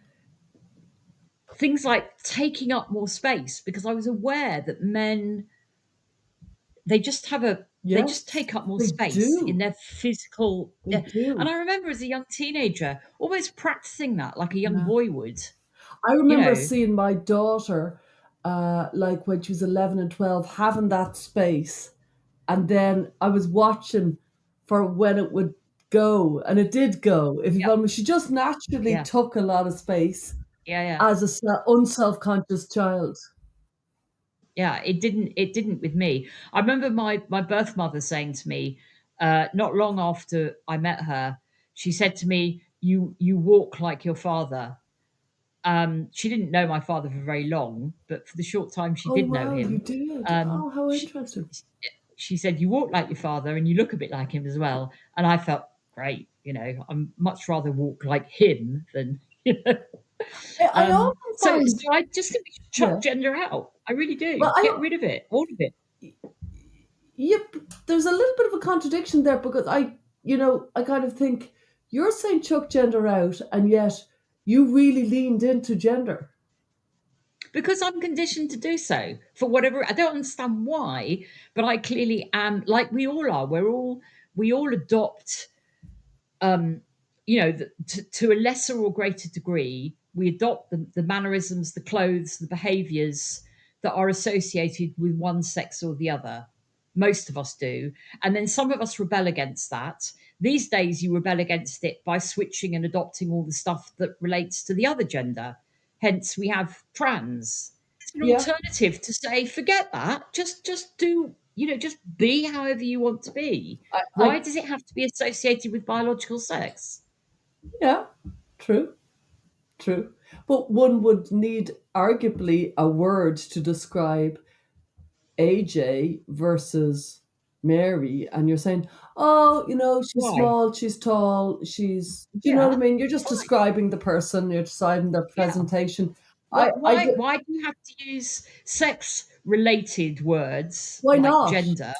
Speaker 1: things like taking up more space because I was aware that men, they just
Speaker 2: Yes,
Speaker 1: take up more
Speaker 2: they
Speaker 1: space in
Speaker 2: do.
Speaker 1: their physical,
Speaker 2: They
Speaker 1: yeah. And
Speaker 2: do.
Speaker 1: I remember as a young teenager almost practicing that like a young
Speaker 2: Yeah.
Speaker 1: boy would,
Speaker 2: I
Speaker 1: you
Speaker 2: remember
Speaker 1: know.
Speaker 2: seeing my daughter, like when she was 11 and 12, having that space. And then I was watching for when it would go, and it did go. If you
Speaker 1: Yeah,
Speaker 2: follow me, she just naturally
Speaker 1: yeah,
Speaker 2: took a lot of space
Speaker 1: yeah, yeah.
Speaker 2: as a unself-conscious child.
Speaker 1: Yeah, it didn't with me. I remember my birth mother saying to me, not long after I met her, she said to me, "You walk like your father." She didn't know my father for very long, but for the short time she
Speaker 2: Oh,
Speaker 1: did know
Speaker 2: wow, you
Speaker 1: him,
Speaker 2: did.
Speaker 1: um,
Speaker 2: Oh, how
Speaker 1: she
Speaker 2: interesting.
Speaker 1: she said, "You walk like your father, and you look a bit like him as well." And I felt great. I'm much rather walk like him than you know.
Speaker 2: I often
Speaker 1: So
Speaker 2: find,
Speaker 1: I just think we should chuck
Speaker 2: yeah.
Speaker 1: gender out. I really
Speaker 2: Well,
Speaker 1: do. Get rid of it, all of it.
Speaker 2: yep, there's a little bit of a contradiction there because I kind of think you're saying chuck gender out, and yet you really leaned into gender.
Speaker 1: Because I'm conditioned to do so for whatever. I don't understand why, but I clearly am. Like we all are. We all adopt. Um, to a lesser or greater degree, we adopt the mannerisms, the clothes, the behaviours that are associated with one sex or the other. Most of us do, and then some of us rebel against that. These days, you rebel against it by switching and adopting all the stuff that relates to the other gender. Hence, we have trans. An
Speaker 2: Yeah,
Speaker 1: alternative to say, forget that. Just do, just be however you want to be. Why
Speaker 2: I
Speaker 1: does it have to be associated with biological sex?
Speaker 2: yeah, true, true. But one would need arguably a word to describe AJ versus Mary, and you're saying, oh, she's
Speaker 1: Why?
Speaker 2: small, she's tall, do you know what I
Speaker 1: Yeah.
Speaker 2: mean? You're just
Speaker 1: Why?
Speaker 2: describing the person, you're deciding their
Speaker 1: Yeah.
Speaker 2: presentation. I,
Speaker 1: What
Speaker 2: I,
Speaker 1: why why do you have to use sex related words
Speaker 2: why
Speaker 1: like
Speaker 2: not?
Speaker 1: gender?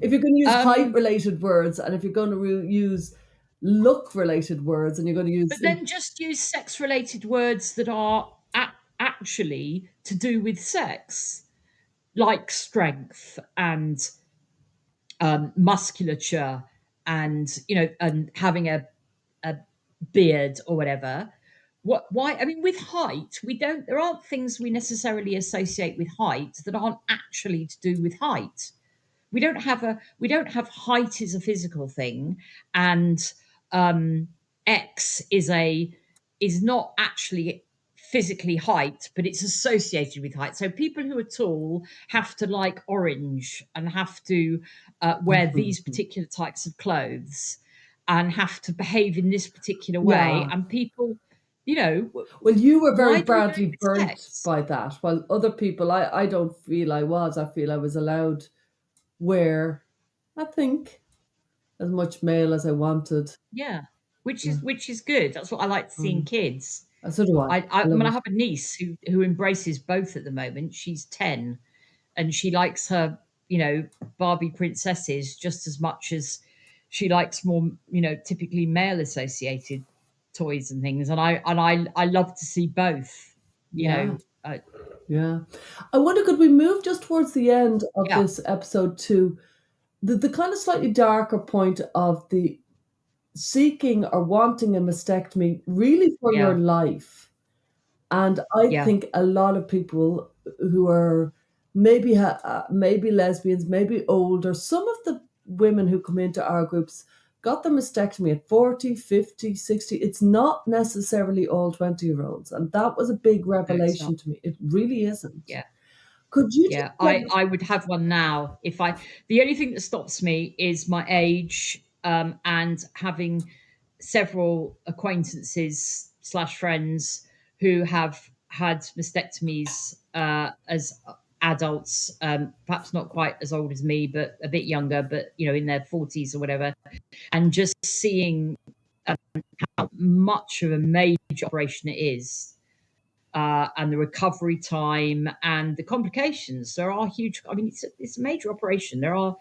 Speaker 2: If you're going to use height
Speaker 1: Um,
Speaker 2: related words, and if you're going to use look related words, and you're going to
Speaker 1: but
Speaker 2: use,
Speaker 1: then just use sex related words that are actually to do with sex, like strength and musculature and and having a beard or whatever. Why, I mean, with height, we don't there aren't things we necessarily associate with height that aren't actually to do with height. We don't have height as a physical thing, and X is not actually physically height, but it's associated with height. So people who are tall have to like orange and have to wear these particular types of clothes and have to behave in this particular way.
Speaker 2: Yeah.
Speaker 1: And people, you know,
Speaker 2: Well, you were very
Speaker 1: why do we don't
Speaker 2: badly burnt
Speaker 1: accept?
Speaker 2: by that, while other people, I don't feel I was. I feel I was allowed wear, I think, as much male as I wanted.
Speaker 1: Yeah,
Speaker 2: Yeah.
Speaker 1: which is good. That's what I like to see in
Speaker 2: Mm.
Speaker 1: kids.
Speaker 2: So do I. I
Speaker 1: I
Speaker 2: love
Speaker 1: mean, I
Speaker 2: it.
Speaker 1: have a niece who embraces both at the moment. She's 10, and she likes her, you know, Barbie princesses just as much as she likes more, you know, typically male associated toys and things. I love to see both. You
Speaker 2: Yeah.
Speaker 1: know,
Speaker 2: Yeah. I wonder, could we move just towards the end of
Speaker 1: yeah,
Speaker 2: this episode to the kind of slightly darker point of the seeking or wanting a mastectomy really for your
Speaker 1: yeah,
Speaker 2: life? And I
Speaker 1: yeah.
Speaker 2: think a lot of people who are maybe lesbians, maybe older, some of the women who come into our groups got the mastectomy at 40, 50, 60. It's not necessarily all 20-year-olds. And that was a big
Speaker 1: No, it's not.
Speaker 2: revelation to me. It really isn't.
Speaker 1: Yeah.
Speaker 2: Could you just
Speaker 1: Yeah,
Speaker 2: let
Speaker 1: I would have one now if I. The only thing that stops me is my age, and having several acquaintances slash friends who have had mastectomies as adults, perhaps not quite as old as me, but a bit younger, but you know, in their 40s or whatever, and just seeing how much of a major operation it is, and the recovery time and the complications. There are huge. I mean, it's a major operation. There are,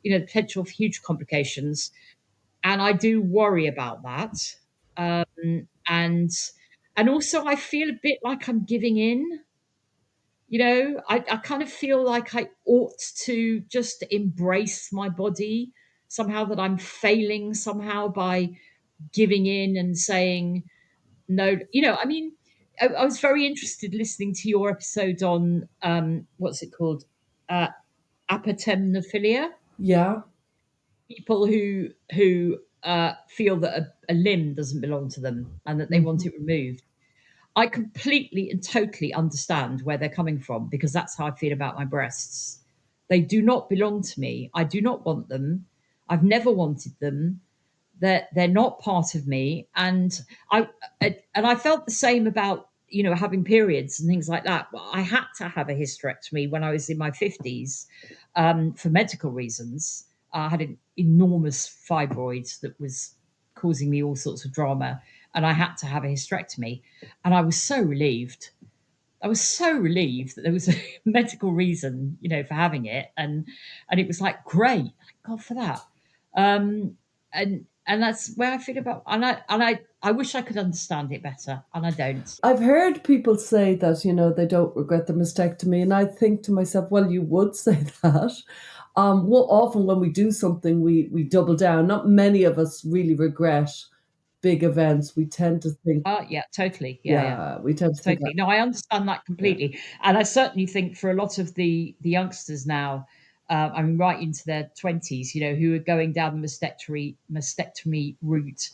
Speaker 1: you know, potential for huge complications, and I do worry about that. And also, I feel a bit like I'm giving in. You know, I kind of feel like I ought to just embrace my body somehow, that I'm failing somehow by giving in and saying, no, you know, I mean, I was very interested listening to your episode on what's it called, uh, apatemnophilia,
Speaker 2: yeah.
Speaker 1: people who feel that a limb doesn't belong to them and that they want
Speaker 2: Mhm.
Speaker 1: it removed. I completely and totally understand where they're coming from, because that's how I feel about my breasts. They do not belong to me. I do not want them. I've never wanted them. They're not part of me, and I felt the same about, you know, having periods and things like that. I had to have a hysterectomy when I was in my 50s, for medical reasons. I had an enormous fibroid that was causing me all sorts of drama, and I had to have a hysterectomy, and I was so relieved. I was so relieved that there was a medical reason, you know, for having it, and it was like, great, thank God for that. And that's where I feel about, I wish I could understand it better, and I don't.
Speaker 2: I've heard people say that, they don't regret the mastectomy. And I think to myself, well, you would say that. Well, often when we do something, we double down. Not many of us really regret big events. We tend to think,
Speaker 1: Oh yeah, totally. Yeah, yeah.
Speaker 2: yeah, we tend to think,
Speaker 1: Totally. No, I understand that
Speaker 2: yeah.
Speaker 1: completely, and I certainly think for a lot of the youngsters now, I mean, right into their 20s, you know, who are going down the mastectomy route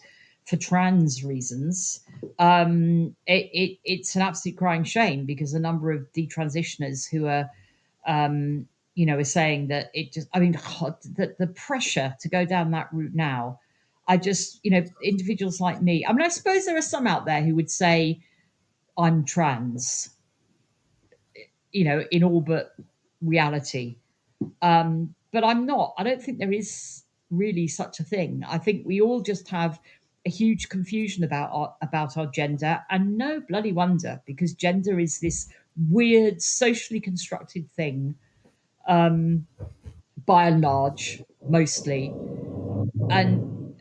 Speaker 1: for trans reasons, it's an absolute crying shame, because a number of detransitioners who are, you know, are saying that it just, I mean, God, the pressure to go down that route now. I just, you know, individuals like me. I mean, I suppose there are some out there who would say I'm trans, you know, in all but reality. But I'm not. I don't think there is really such a thing. I think we all just have a huge confusion about our gender, and no bloody wonder, because gender is this weird socially constructed thing, by and large, mostly, and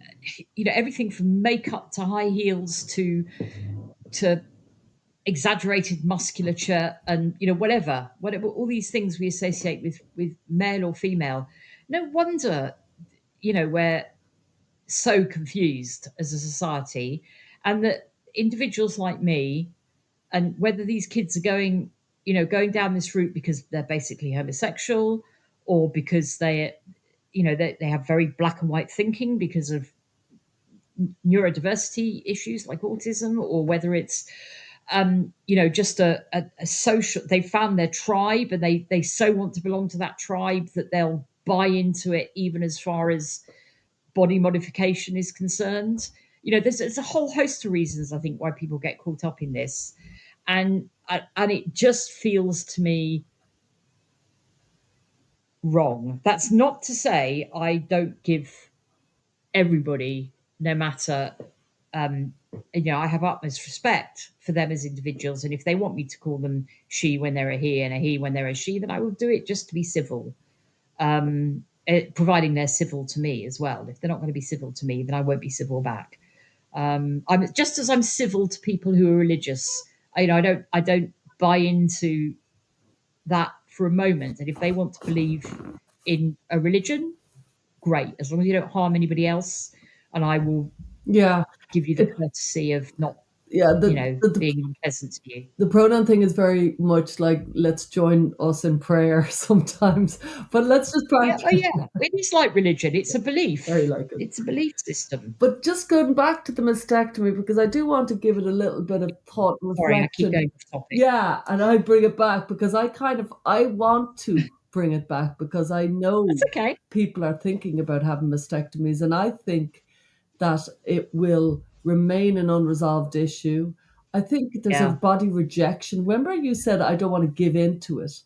Speaker 1: you know, everything from makeup to high heels to exaggerated musculature, and you know, whatever all these things we associate with male or female. No wonder, you know, we're so confused as a society, and that individuals like me, and whether these kids are going, you know, going down this route because they're basically homosexual, or because they, you know, they have very black and white thinking because of neurodiversity issues like autism, or whether it's just a social. They found their tribe, and they so want to belong to that tribe that they'll buy into it, even as far as body modification is concerned. There's a whole host of reasons I think why people get caught up in this, and it just feels to me wrong. That's not to say I don't give everybody, no matter, um, I have utmost respect for them as individuals. And if they want me to call them she when they're a he and a he when they're a she, then I will do it just to be civil, providing they're civil to me as well. If they're not going to be civil to me, then I won't be civil back. I'm just as I'm civil to people who are religious. I don't buy into that for a moment. And if they want to believe in a religion, great, as long as you don't harm anybody else, and I will
Speaker 2: Yeah.
Speaker 1: give you the
Speaker 2: It,
Speaker 1: courtesy of not,
Speaker 2: yeah. The
Speaker 1: being unpleasant to you.
Speaker 2: the pronoun thing is very much like, let's join us in prayer sometimes, but let's just
Speaker 1: Yeah, oh
Speaker 2: practice.
Speaker 1: yeah, it is like religion. It's a
Speaker 2: Very
Speaker 1: belief.
Speaker 2: like it.
Speaker 1: It's a belief system.
Speaker 2: But just going back to the mastectomy, because I do want to give it a little bit of thought and
Speaker 1: Sorry, I keep
Speaker 2: reflection.
Speaker 1: going off topic.
Speaker 2: Yeah, and I bring it back because I want to bring it back because I
Speaker 1: That's
Speaker 2: know
Speaker 1: okay.
Speaker 2: people are thinking about having mastectomies, and I think that it will remain an unresolved issue. I think there's a
Speaker 1: Yeah.
Speaker 2: body rejection. Remember, you said I don't want to give in to it,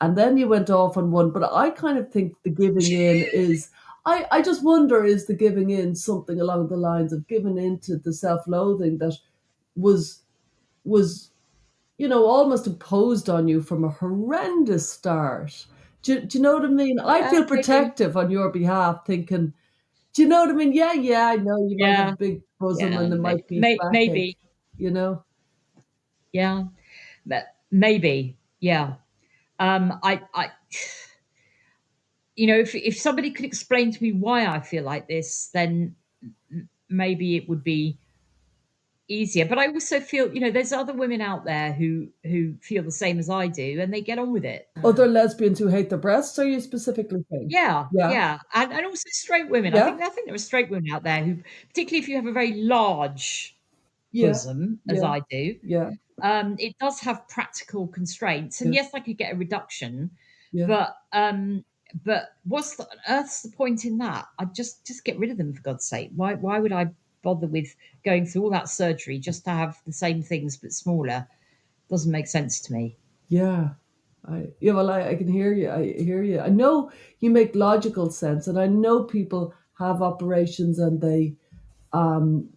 Speaker 2: and then you went off on one, but I kind of think the giving in is. I just wonder, is the giving in something along the lines of giving in to the self-loathing that was was almost imposed on you from a horrendous start. Do you know what I mean? I
Speaker 1: Yeah,
Speaker 2: feel
Speaker 1: maybe.
Speaker 2: protective on your behalf, thinking, do you know what I mean? Yeah, yeah, I know you might have
Speaker 1: Yeah,
Speaker 2: a big bosom
Speaker 1: yeah,
Speaker 2: and there might be
Speaker 1: maybe.
Speaker 2: backache, you know?
Speaker 1: Yeah, but maybe. Yeah. I if somebody could explain to me why I feel like this, then maybe it would be easier. But I also feel, there's other women out there who feel the same as I do, and they get on with it.
Speaker 2: Other lesbians who hate their breasts, are you specifically saying?
Speaker 1: Yeah,
Speaker 2: Yeah,
Speaker 1: yeah, and also straight women. I
Speaker 2: yeah,
Speaker 1: think I think there are straight women out there who, particularly if you have a very large
Speaker 2: yeah,
Speaker 1: bosom, as
Speaker 2: yeah,
Speaker 1: I do,
Speaker 2: yeah,
Speaker 1: it does have practical constraints. And
Speaker 2: yeah,
Speaker 1: yes, I could get a reduction,
Speaker 2: yeah,
Speaker 1: but what's the earth's the point in that? I just get rid of them, for God's sake. Why would I bother with going through all that surgery just to have the same things but smaller? Doesn't make sense to me.
Speaker 2: yeah. Well, I can hear you. I hear you. I know you make logical sense, and I know people have operations and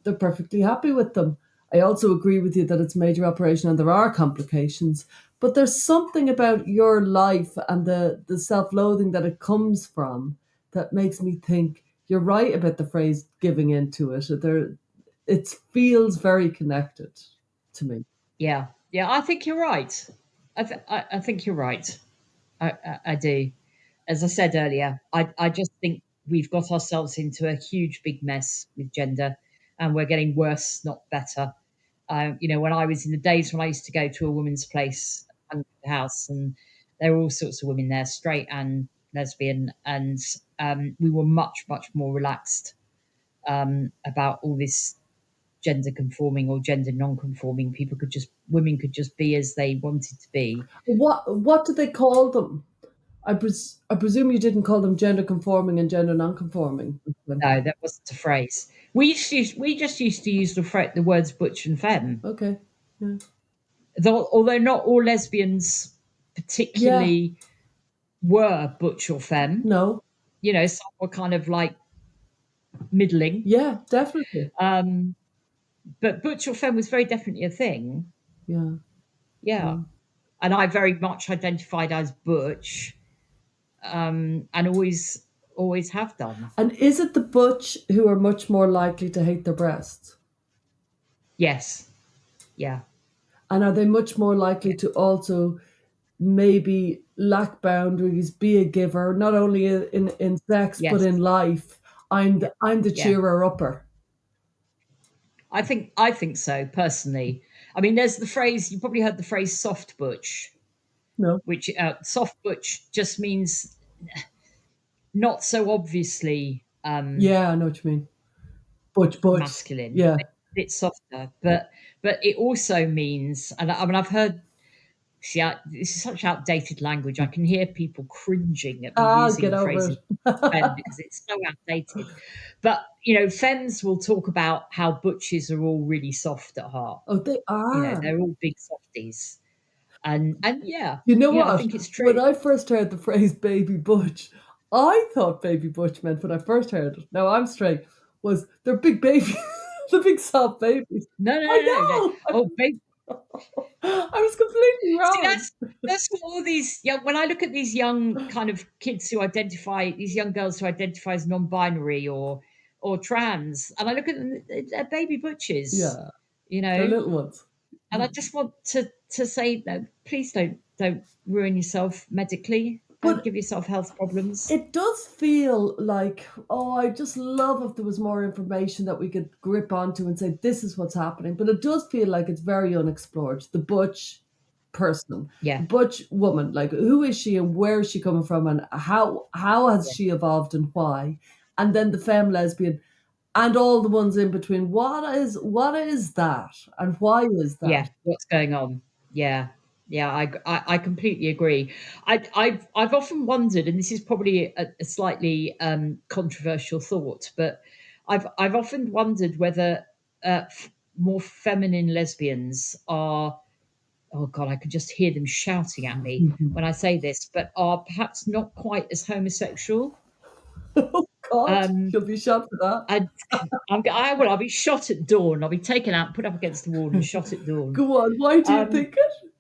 Speaker 2: they're perfectly happy with them. I also agree with you that it's a major operation and there are complications. But there's something about your life and the self-loathing that it comes from that makes me think you're right about the phrase giving into it. It feels very connected to me.
Speaker 1: Yeah, yeah, I think you're right. I think you're right. I do. As I said earlier, I just think we've got ourselves into a huge big mess with gender, and we're getting worse, not better. When I was in the days when I used to go to a woman's place and house, and there were all sorts of women there, straight and lesbian, and we were much, much more relaxed about all this gender conforming or gender non-conforming. Women could just be as they wanted to be.
Speaker 2: What do they call them? I presume you didn't call them gender conforming and gender non-conforming.
Speaker 1: No, that wasn't a phrase. We just used to use the words butch and femme.
Speaker 2: Okay. Yeah.
Speaker 1: Although not all lesbians
Speaker 2: Yeah.
Speaker 1: particularly were butch or femme.
Speaker 2: No.
Speaker 1: Some were kind of like middling.
Speaker 2: Yeah, definitely.
Speaker 1: Um, but butch or femme was very definitely a thing.
Speaker 2: Yeah.
Speaker 1: Yeah.
Speaker 2: Yeah.
Speaker 1: And I very much identified as butch, and always have done.
Speaker 2: And is it the butch who are much more likely to hate their breasts?
Speaker 1: Yes. Yeah.
Speaker 2: And are they much more likely to also maybe lack boundaries, be a giver, not only in sex but
Speaker 1: Yes.
Speaker 2: in life? I'm the
Speaker 1: Yeah.
Speaker 2: cheerer upper.
Speaker 1: I think so personally. I mean, there's the phrase, you probably heard the phrase soft butch,
Speaker 2: No.
Speaker 1: which soft butch just means not so obviously
Speaker 2: Yeah, I know what you mean. Butch.
Speaker 1: masculine,
Speaker 2: Yeah.
Speaker 1: a bit softer, but it also means, and I mean, I've heard. See, this is such outdated language. I can hear people cringing at me
Speaker 2: Ah,
Speaker 1: using
Speaker 2: get
Speaker 1: the
Speaker 2: over
Speaker 1: phrase
Speaker 2: it.
Speaker 1: femme because it's so outdated. But femmes will talk about how butches are all really soft at heart.
Speaker 2: Oh, they are.
Speaker 1: They're all big softies, and yeah,
Speaker 2: You know
Speaker 1: I
Speaker 2: what?
Speaker 1: think it's true.
Speaker 2: When I first heard the phrase baby butch, I thought baby butch meant when I first heard it. Now I'm straight, was they're big babies, the big soft babies.
Speaker 1: No, no,
Speaker 2: I
Speaker 1: no, no, no.
Speaker 2: know.
Speaker 1: Oh, babe.
Speaker 2: I was completely
Speaker 1: See,
Speaker 2: wrong.
Speaker 1: that's what all these young. When I look at these young kind of kids who identify, these young girls who identify as non-binary or trans, and I look at them, they're baby butches,
Speaker 2: Yeah,
Speaker 1: you
Speaker 2: they're
Speaker 1: know.
Speaker 2: little ones.
Speaker 1: And I just want to say, no, please don't ruin yourself medically. Don't
Speaker 2: But
Speaker 1: give yourself health problems.
Speaker 2: it does feel like, oh, I just love if there was more information that we could grip onto and say, this is what's happening. But it does feel like it's very unexplored. The butch person, the
Speaker 1: Yeah,
Speaker 2: butch woman, like who is she and where is she coming from and how has
Speaker 1: yeah,
Speaker 2: she evolved and why? And then the femme lesbian and all the ones in between. What is that? And why is
Speaker 1: yeah.
Speaker 2: that?
Speaker 1: What's going on? Yeah, yeah. I completely agree. I've often wondered, and this is probably a slightly controversial thought, but I've often wondered whether more feminine lesbians are. Oh God, I could just hear them shouting at me when I say this, but are perhaps not quite as homosexual.
Speaker 2: Oh God,
Speaker 1: Um,
Speaker 2: you'll be shot for that.
Speaker 1: I, I'll be shot at dawn. I'll be taken out, put up against the wall, and shot at dawn.
Speaker 2: Go on, why do you
Speaker 1: Um,
Speaker 2: think it?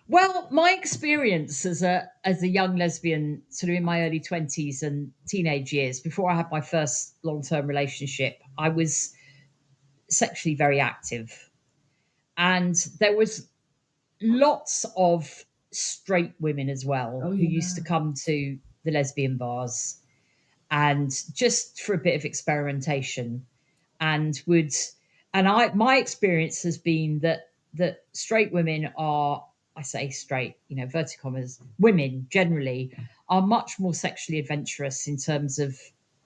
Speaker 1: well, my experience as a young lesbian, sort of in my early 20s and teenage years, before I had my first long term relationship, I was sexually very active, and there was lots of straight women as well
Speaker 2: Oh
Speaker 1: who used to
Speaker 2: yeah,
Speaker 1: come to the lesbian bars and just for a bit of experimentation and would and I my experience has been that straight women are, I say straight, vertical commas, women generally are much more sexually adventurous in terms of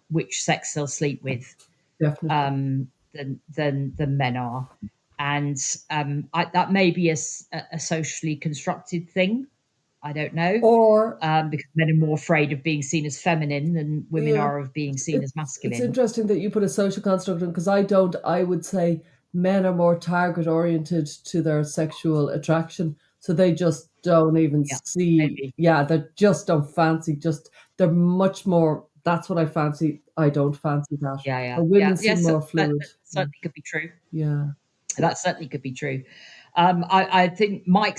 Speaker 1: which sex they'll sleep with,
Speaker 2: definitely.
Speaker 1: than men are. And that may be a socially constructed thing. I don't know,
Speaker 2: Or
Speaker 1: because men are more afraid of being seen as feminine than women
Speaker 2: yeah,
Speaker 1: are of being seen
Speaker 2: it's
Speaker 1: as
Speaker 2: it's
Speaker 1: masculine.
Speaker 2: interesting that you put a social construct in because I don't. I would say men are more target oriented to their sexual attraction, so they just don't even
Speaker 1: Yeah,
Speaker 2: see.
Speaker 1: maybe.
Speaker 2: Yeah, they just don't fancy. Just they're much more. That's what I fancy. I don't fancy that.
Speaker 1: Yeah, yeah,
Speaker 2: Or
Speaker 1: yeah.
Speaker 2: women seem
Speaker 1: Yes,
Speaker 2: more
Speaker 1: that
Speaker 2: fluid. Yeah,
Speaker 1: certainly could be true.
Speaker 2: yeah,
Speaker 1: That certainly could be true. I think my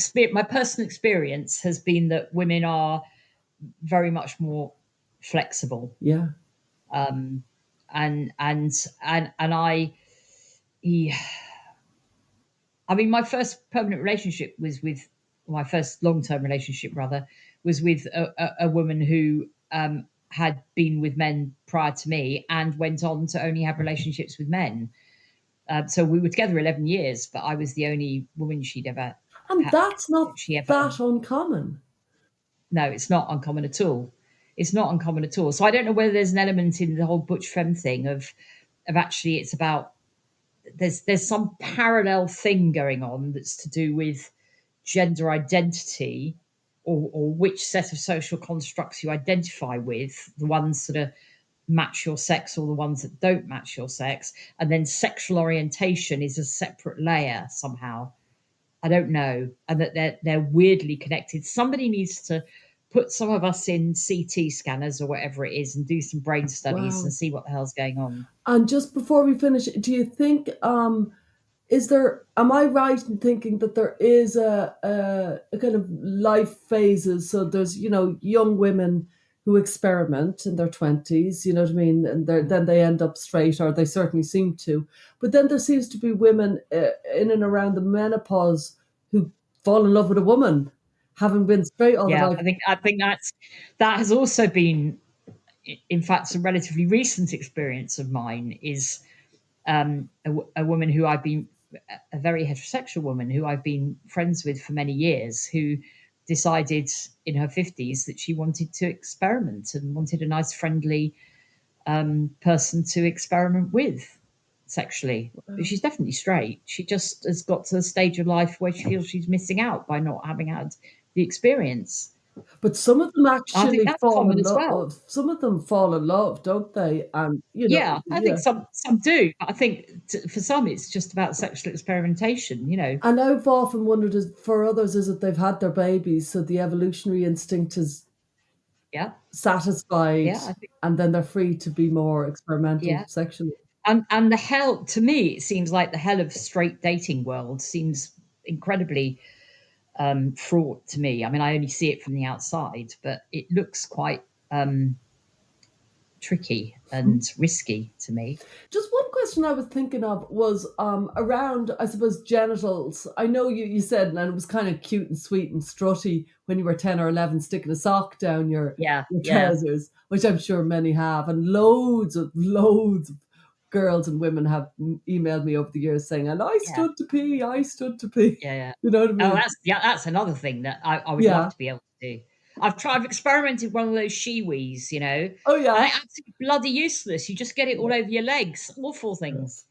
Speaker 1: personal experience has been that women are very much more flexible,
Speaker 2: yeah.
Speaker 1: um, and yeah, I mean, my first permanent relationship was with my first long term relationship, rather, was with a woman who had been with men prior to me and went on to only have relationships with men. So we were together 11 years, but I was the only woman she'd ever
Speaker 2: And
Speaker 1: had.
Speaker 2: that's not
Speaker 1: She ever,
Speaker 2: that uncommon.
Speaker 1: no, it's not uncommon at all. It's not uncommon at all. So I don't know whether there's an element in the whole butch femme thing of actually it's about there's some parallel thing going on that's to do with gender identity, or which set of social constructs you identify with, the ones that are match your sex or the ones that don't match your sex, and then sexual orientation is a separate layer somehow. I don't know, and that they're weirdly connected. Somebody needs to put some of us in CT scanners or whatever it is and do some brain studies and
Speaker 2: Wow.
Speaker 1: see what the hell's going on.
Speaker 2: And just before we finish, do you think is there am I right in thinking that there is a kind of life phases? So there's, young women who experiment in their 20s, you know what I mean? And then they end up straight, or they certainly seem to. But then there seems to be women in and around the menopause who fall in love with a woman, having been straight all their
Speaker 1: Yeah,
Speaker 2: life.
Speaker 1: I think that has also been, in fact, a relatively recent experience of mine is a woman who I've been a very heterosexual woman who I've been friends with for many years, who decided in her 50s that she wanted to experiment and wanted a nice friendly person to experiment with. sexually. But
Speaker 2: Wow.
Speaker 1: she's definitely straight. She just has got to the stage of life where she feels she's missing out by not having had the experience.
Speaker 2: But some of them
Speaker 1: I think
Speaker 2: actually
Speaker 1: that's
Speaker 2: fall
Speaker 1: common
Speaker 2: in
Speaker 1: as well.
Speaker 2: love. Some of them fall in love, don't they? And
Speaker 1: Yeah, I think
Speaker 2: yeah.
Speaker 1: some do. But I think for some, it's just about sexual experimentation.
Speaker 2: And I've often wondered, is for others, is it they've had their babies, so the evolutionary instinct is
Speaker 1: Yeah,
Speaker 2: satisfied,
Speaker 1: yeah, I think
Speaker 2: and then they're free to be more experimental
Speaker 1: yeah.
Speaker 2: sexually.
Speaker 1: And the hell to me, it seems like the hell of straight dating world seems incredibly fraught to me. I mean, I only see it from the outside, but it looks quite tricky and risky to me.
Speaker 2: Just one question I was thinking of was around, I suppose, genitals. I know you said, and it was kind of cute and sweet and strutty when you were 10 or 11, sticking a sock down
Speaker 1: Yeah,
Speaker 2: your
Speaker 1: yeah,
Speaker 2: trousers, which I'm sure many have. And loads of girls and women have emailed me over the years saying, and I
Speaker 1: yeah,
Speaker 2: stood to pee, I stood to pee.
Speaker 1: yeah, yeah.
Speaker 2: You know what I
Speaker 1: Oh,
Speaker 2: mean?
Speaker 1: that's another thing that I would love
Speaker 2: Yeah.
Speaker 1: to be able to do. I've experimented with one of those shiwis,
Speaker 2: Oh,
Speaker 1: and
Speaker 2: yeah.
Speaker 1: they're absolutely bloody useless. You just get it all
Speaker 2: Yeah.
Speaker 1: over your legs. Awful
Speaker 2: Yeah.
Speaker 1: things.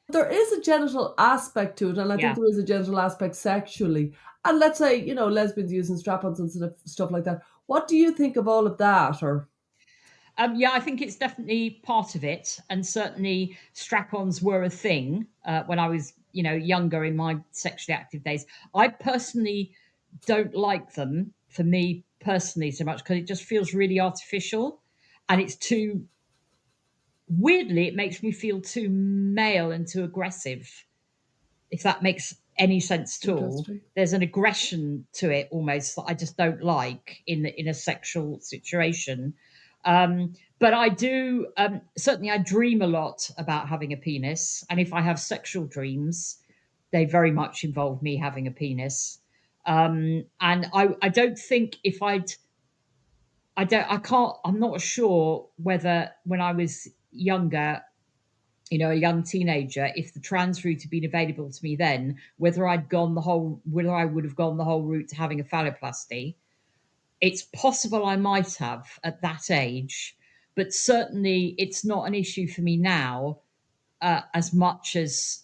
Speaker 2: There is a genital aspect to it, and I think
Speaker 1: Yeah.
Speaker 2: there is a genital aspect sexually. And let's say, lesbians using strap-ons and stuff like that. What do you think of all of that? Or
Speaker 1: Yeah, I think it's definitely part of it, and certainly strap-ons were a thing when I was, younger in my sexually active days. I personally don't like them for me personally so much because it just feels really artificial, and it's too weirdly it makes me feel too male and too aggressive, if that makes any sense at all.
Speaker 2: interesting?
Speaker 1: There's an aggression to it almost that I just don't like in a sexual situation. But I do certainly I dream a lot about having a penis, and if I have sexual dreams, they very much involve me having a penis. And I don't think if I can't, I'm not sure whether when I was younger, a young teenager, if the trans route had been available to me then, whether I would have gone the whole route to having a phalloplasty. It's possible I might have at that age, but certainly it's not an issue for me now as much as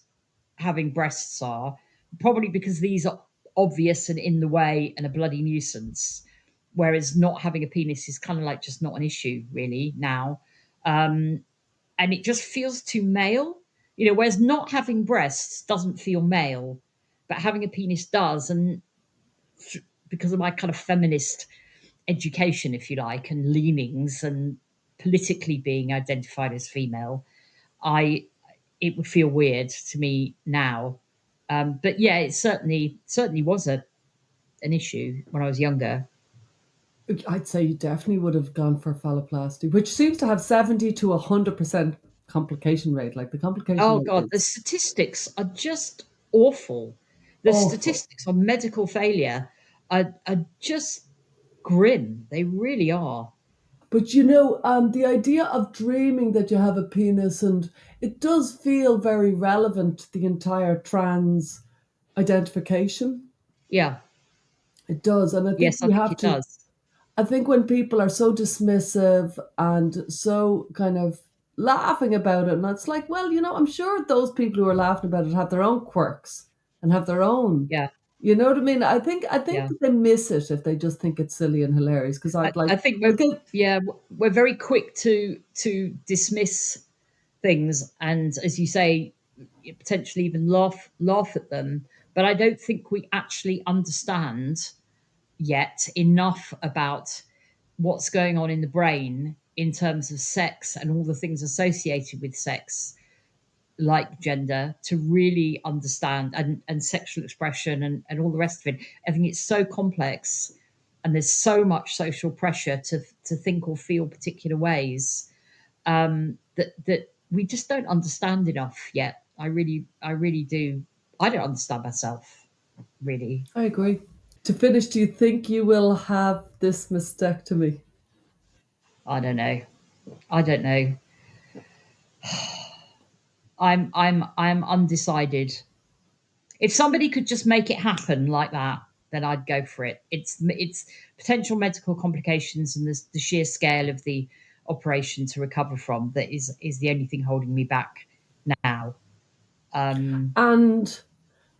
Speaker 1: having breasts are. Probably because these are obvious and in the way and a bloody nuisance. Whereas not having a penis is kind of like just not an issue really now. Um, and it just feels too male. Whereas not having breasts doesn't feel male, but having a penis does. And because of my kind of feminist education, if you like, and leanings, and politically being identified as female, I it would feel weird to me now. But yeah, it certainly was an issue when I was younger.
Speaker 2: I'd say you definitely would have gone for phalloplasty, which seems to have 70 to 100% complication rate. Like the complication
Speaker 1: Oh
Speaker 2: rate
Speaker 1: god, the
Speaker 2: is
Speaker 1: statistics are just awful. The
Speaker 2: awful.
Speaker 1: statistics on medical failure are just grim. They really are.
Speaker 2: But the idea of dreaming that you have a penis, and it does feel very relevant to the entire trans identification.
Speaker 1: Yeah.
Speaker 2: It does. And I think
Speaker 1: Yes, I
Speaker 2: we
Speaker 1: think
Speaker 2: have
Speaker 1: it
Speaker 2: to,
Speaker 1: does.
Speaker 2: I think when people are so dismissive and so kind of laughing about it, and it's like, well, I'm sure those people who are laughing about it have their own quirks and have their own.
Speaker 1: Yeah.
Speaker 2: You know what I mean? I think
Speaker 1: Yeah.
Speaker 2: that they miss it if they just think it's silly and hilarious. Because
Speaker 1: I,
Speaker 2: I'd like,
Speaker 1: I think
Speaker 2: I'd get,
Speaker 1: we're very quick to dismiss things and, as you say, potentially even laugh at them. But I don't think we actually understand yet enough about what's going on in the brain in terms of sex and all the things associated with sex, like gender, to really understand, and sexual expression and all the rest of it. I think it's so complex, and there's so much social pressure to think or feel particular ways, that we just don't understand enough yet. I really do. I don't understand myself really.
Speaker 2: I agree. To finish, do you think you will have this mastectomy?
Speaker 1: I don't know. I don't know. I'm undecided. If somebody could just make it happen like that, then I'd go for it. It's potential medical complications and the sheer scale of the operation to recover from that is the only thing holding me back now. Um,
Speaker 2: And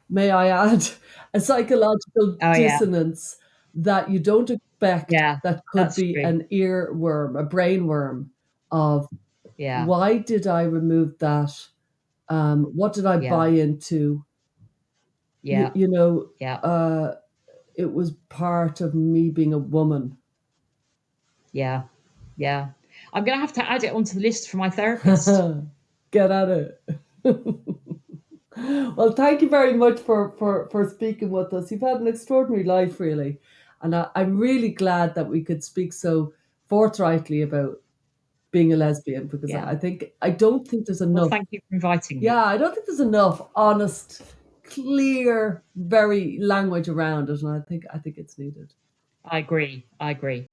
Speaker 2: may I add, a psychological
Speaker 1: oh yeah,
Speaker 2: dissonance that you don't expect
Speaker 1: yeah,
Speaker 2: that could
Speaker 1: that's
Speaker 2: be
Speaker 1: true.
Speaker 2: an earworm, a brainworm of
Speaker 1: Yeah,
Speaker 2: why did I remove that? What did I
Speaker 1: yeah,
Speaker 2: buy into?
Speaker 1: yeah,
Speaker 2: You know,
Speaker 1: yeah,
Speaker 2: uh, it was part of me being a woman.
Speaker 1: yeah, yeah. I'm gonna have to add it onto the list for my therapist.
Speaker 2: Get at it. Well, thank you very much for speaking with us. You've had an extraordinary life, really. And I'm really glad that we could speak so forthrightly about being a lesbian because
Speaker 1: Yeah.
Speaker 2: I don't think there's
Speaker 1: Well,
Speaker 2: enough.
Speaker 1: thank you for inviting me.
Speaker 2: Yeah, I don't think there's enough honest, clear, very language around it, and I think it's needed.
Speaker 1: I agree. I agree.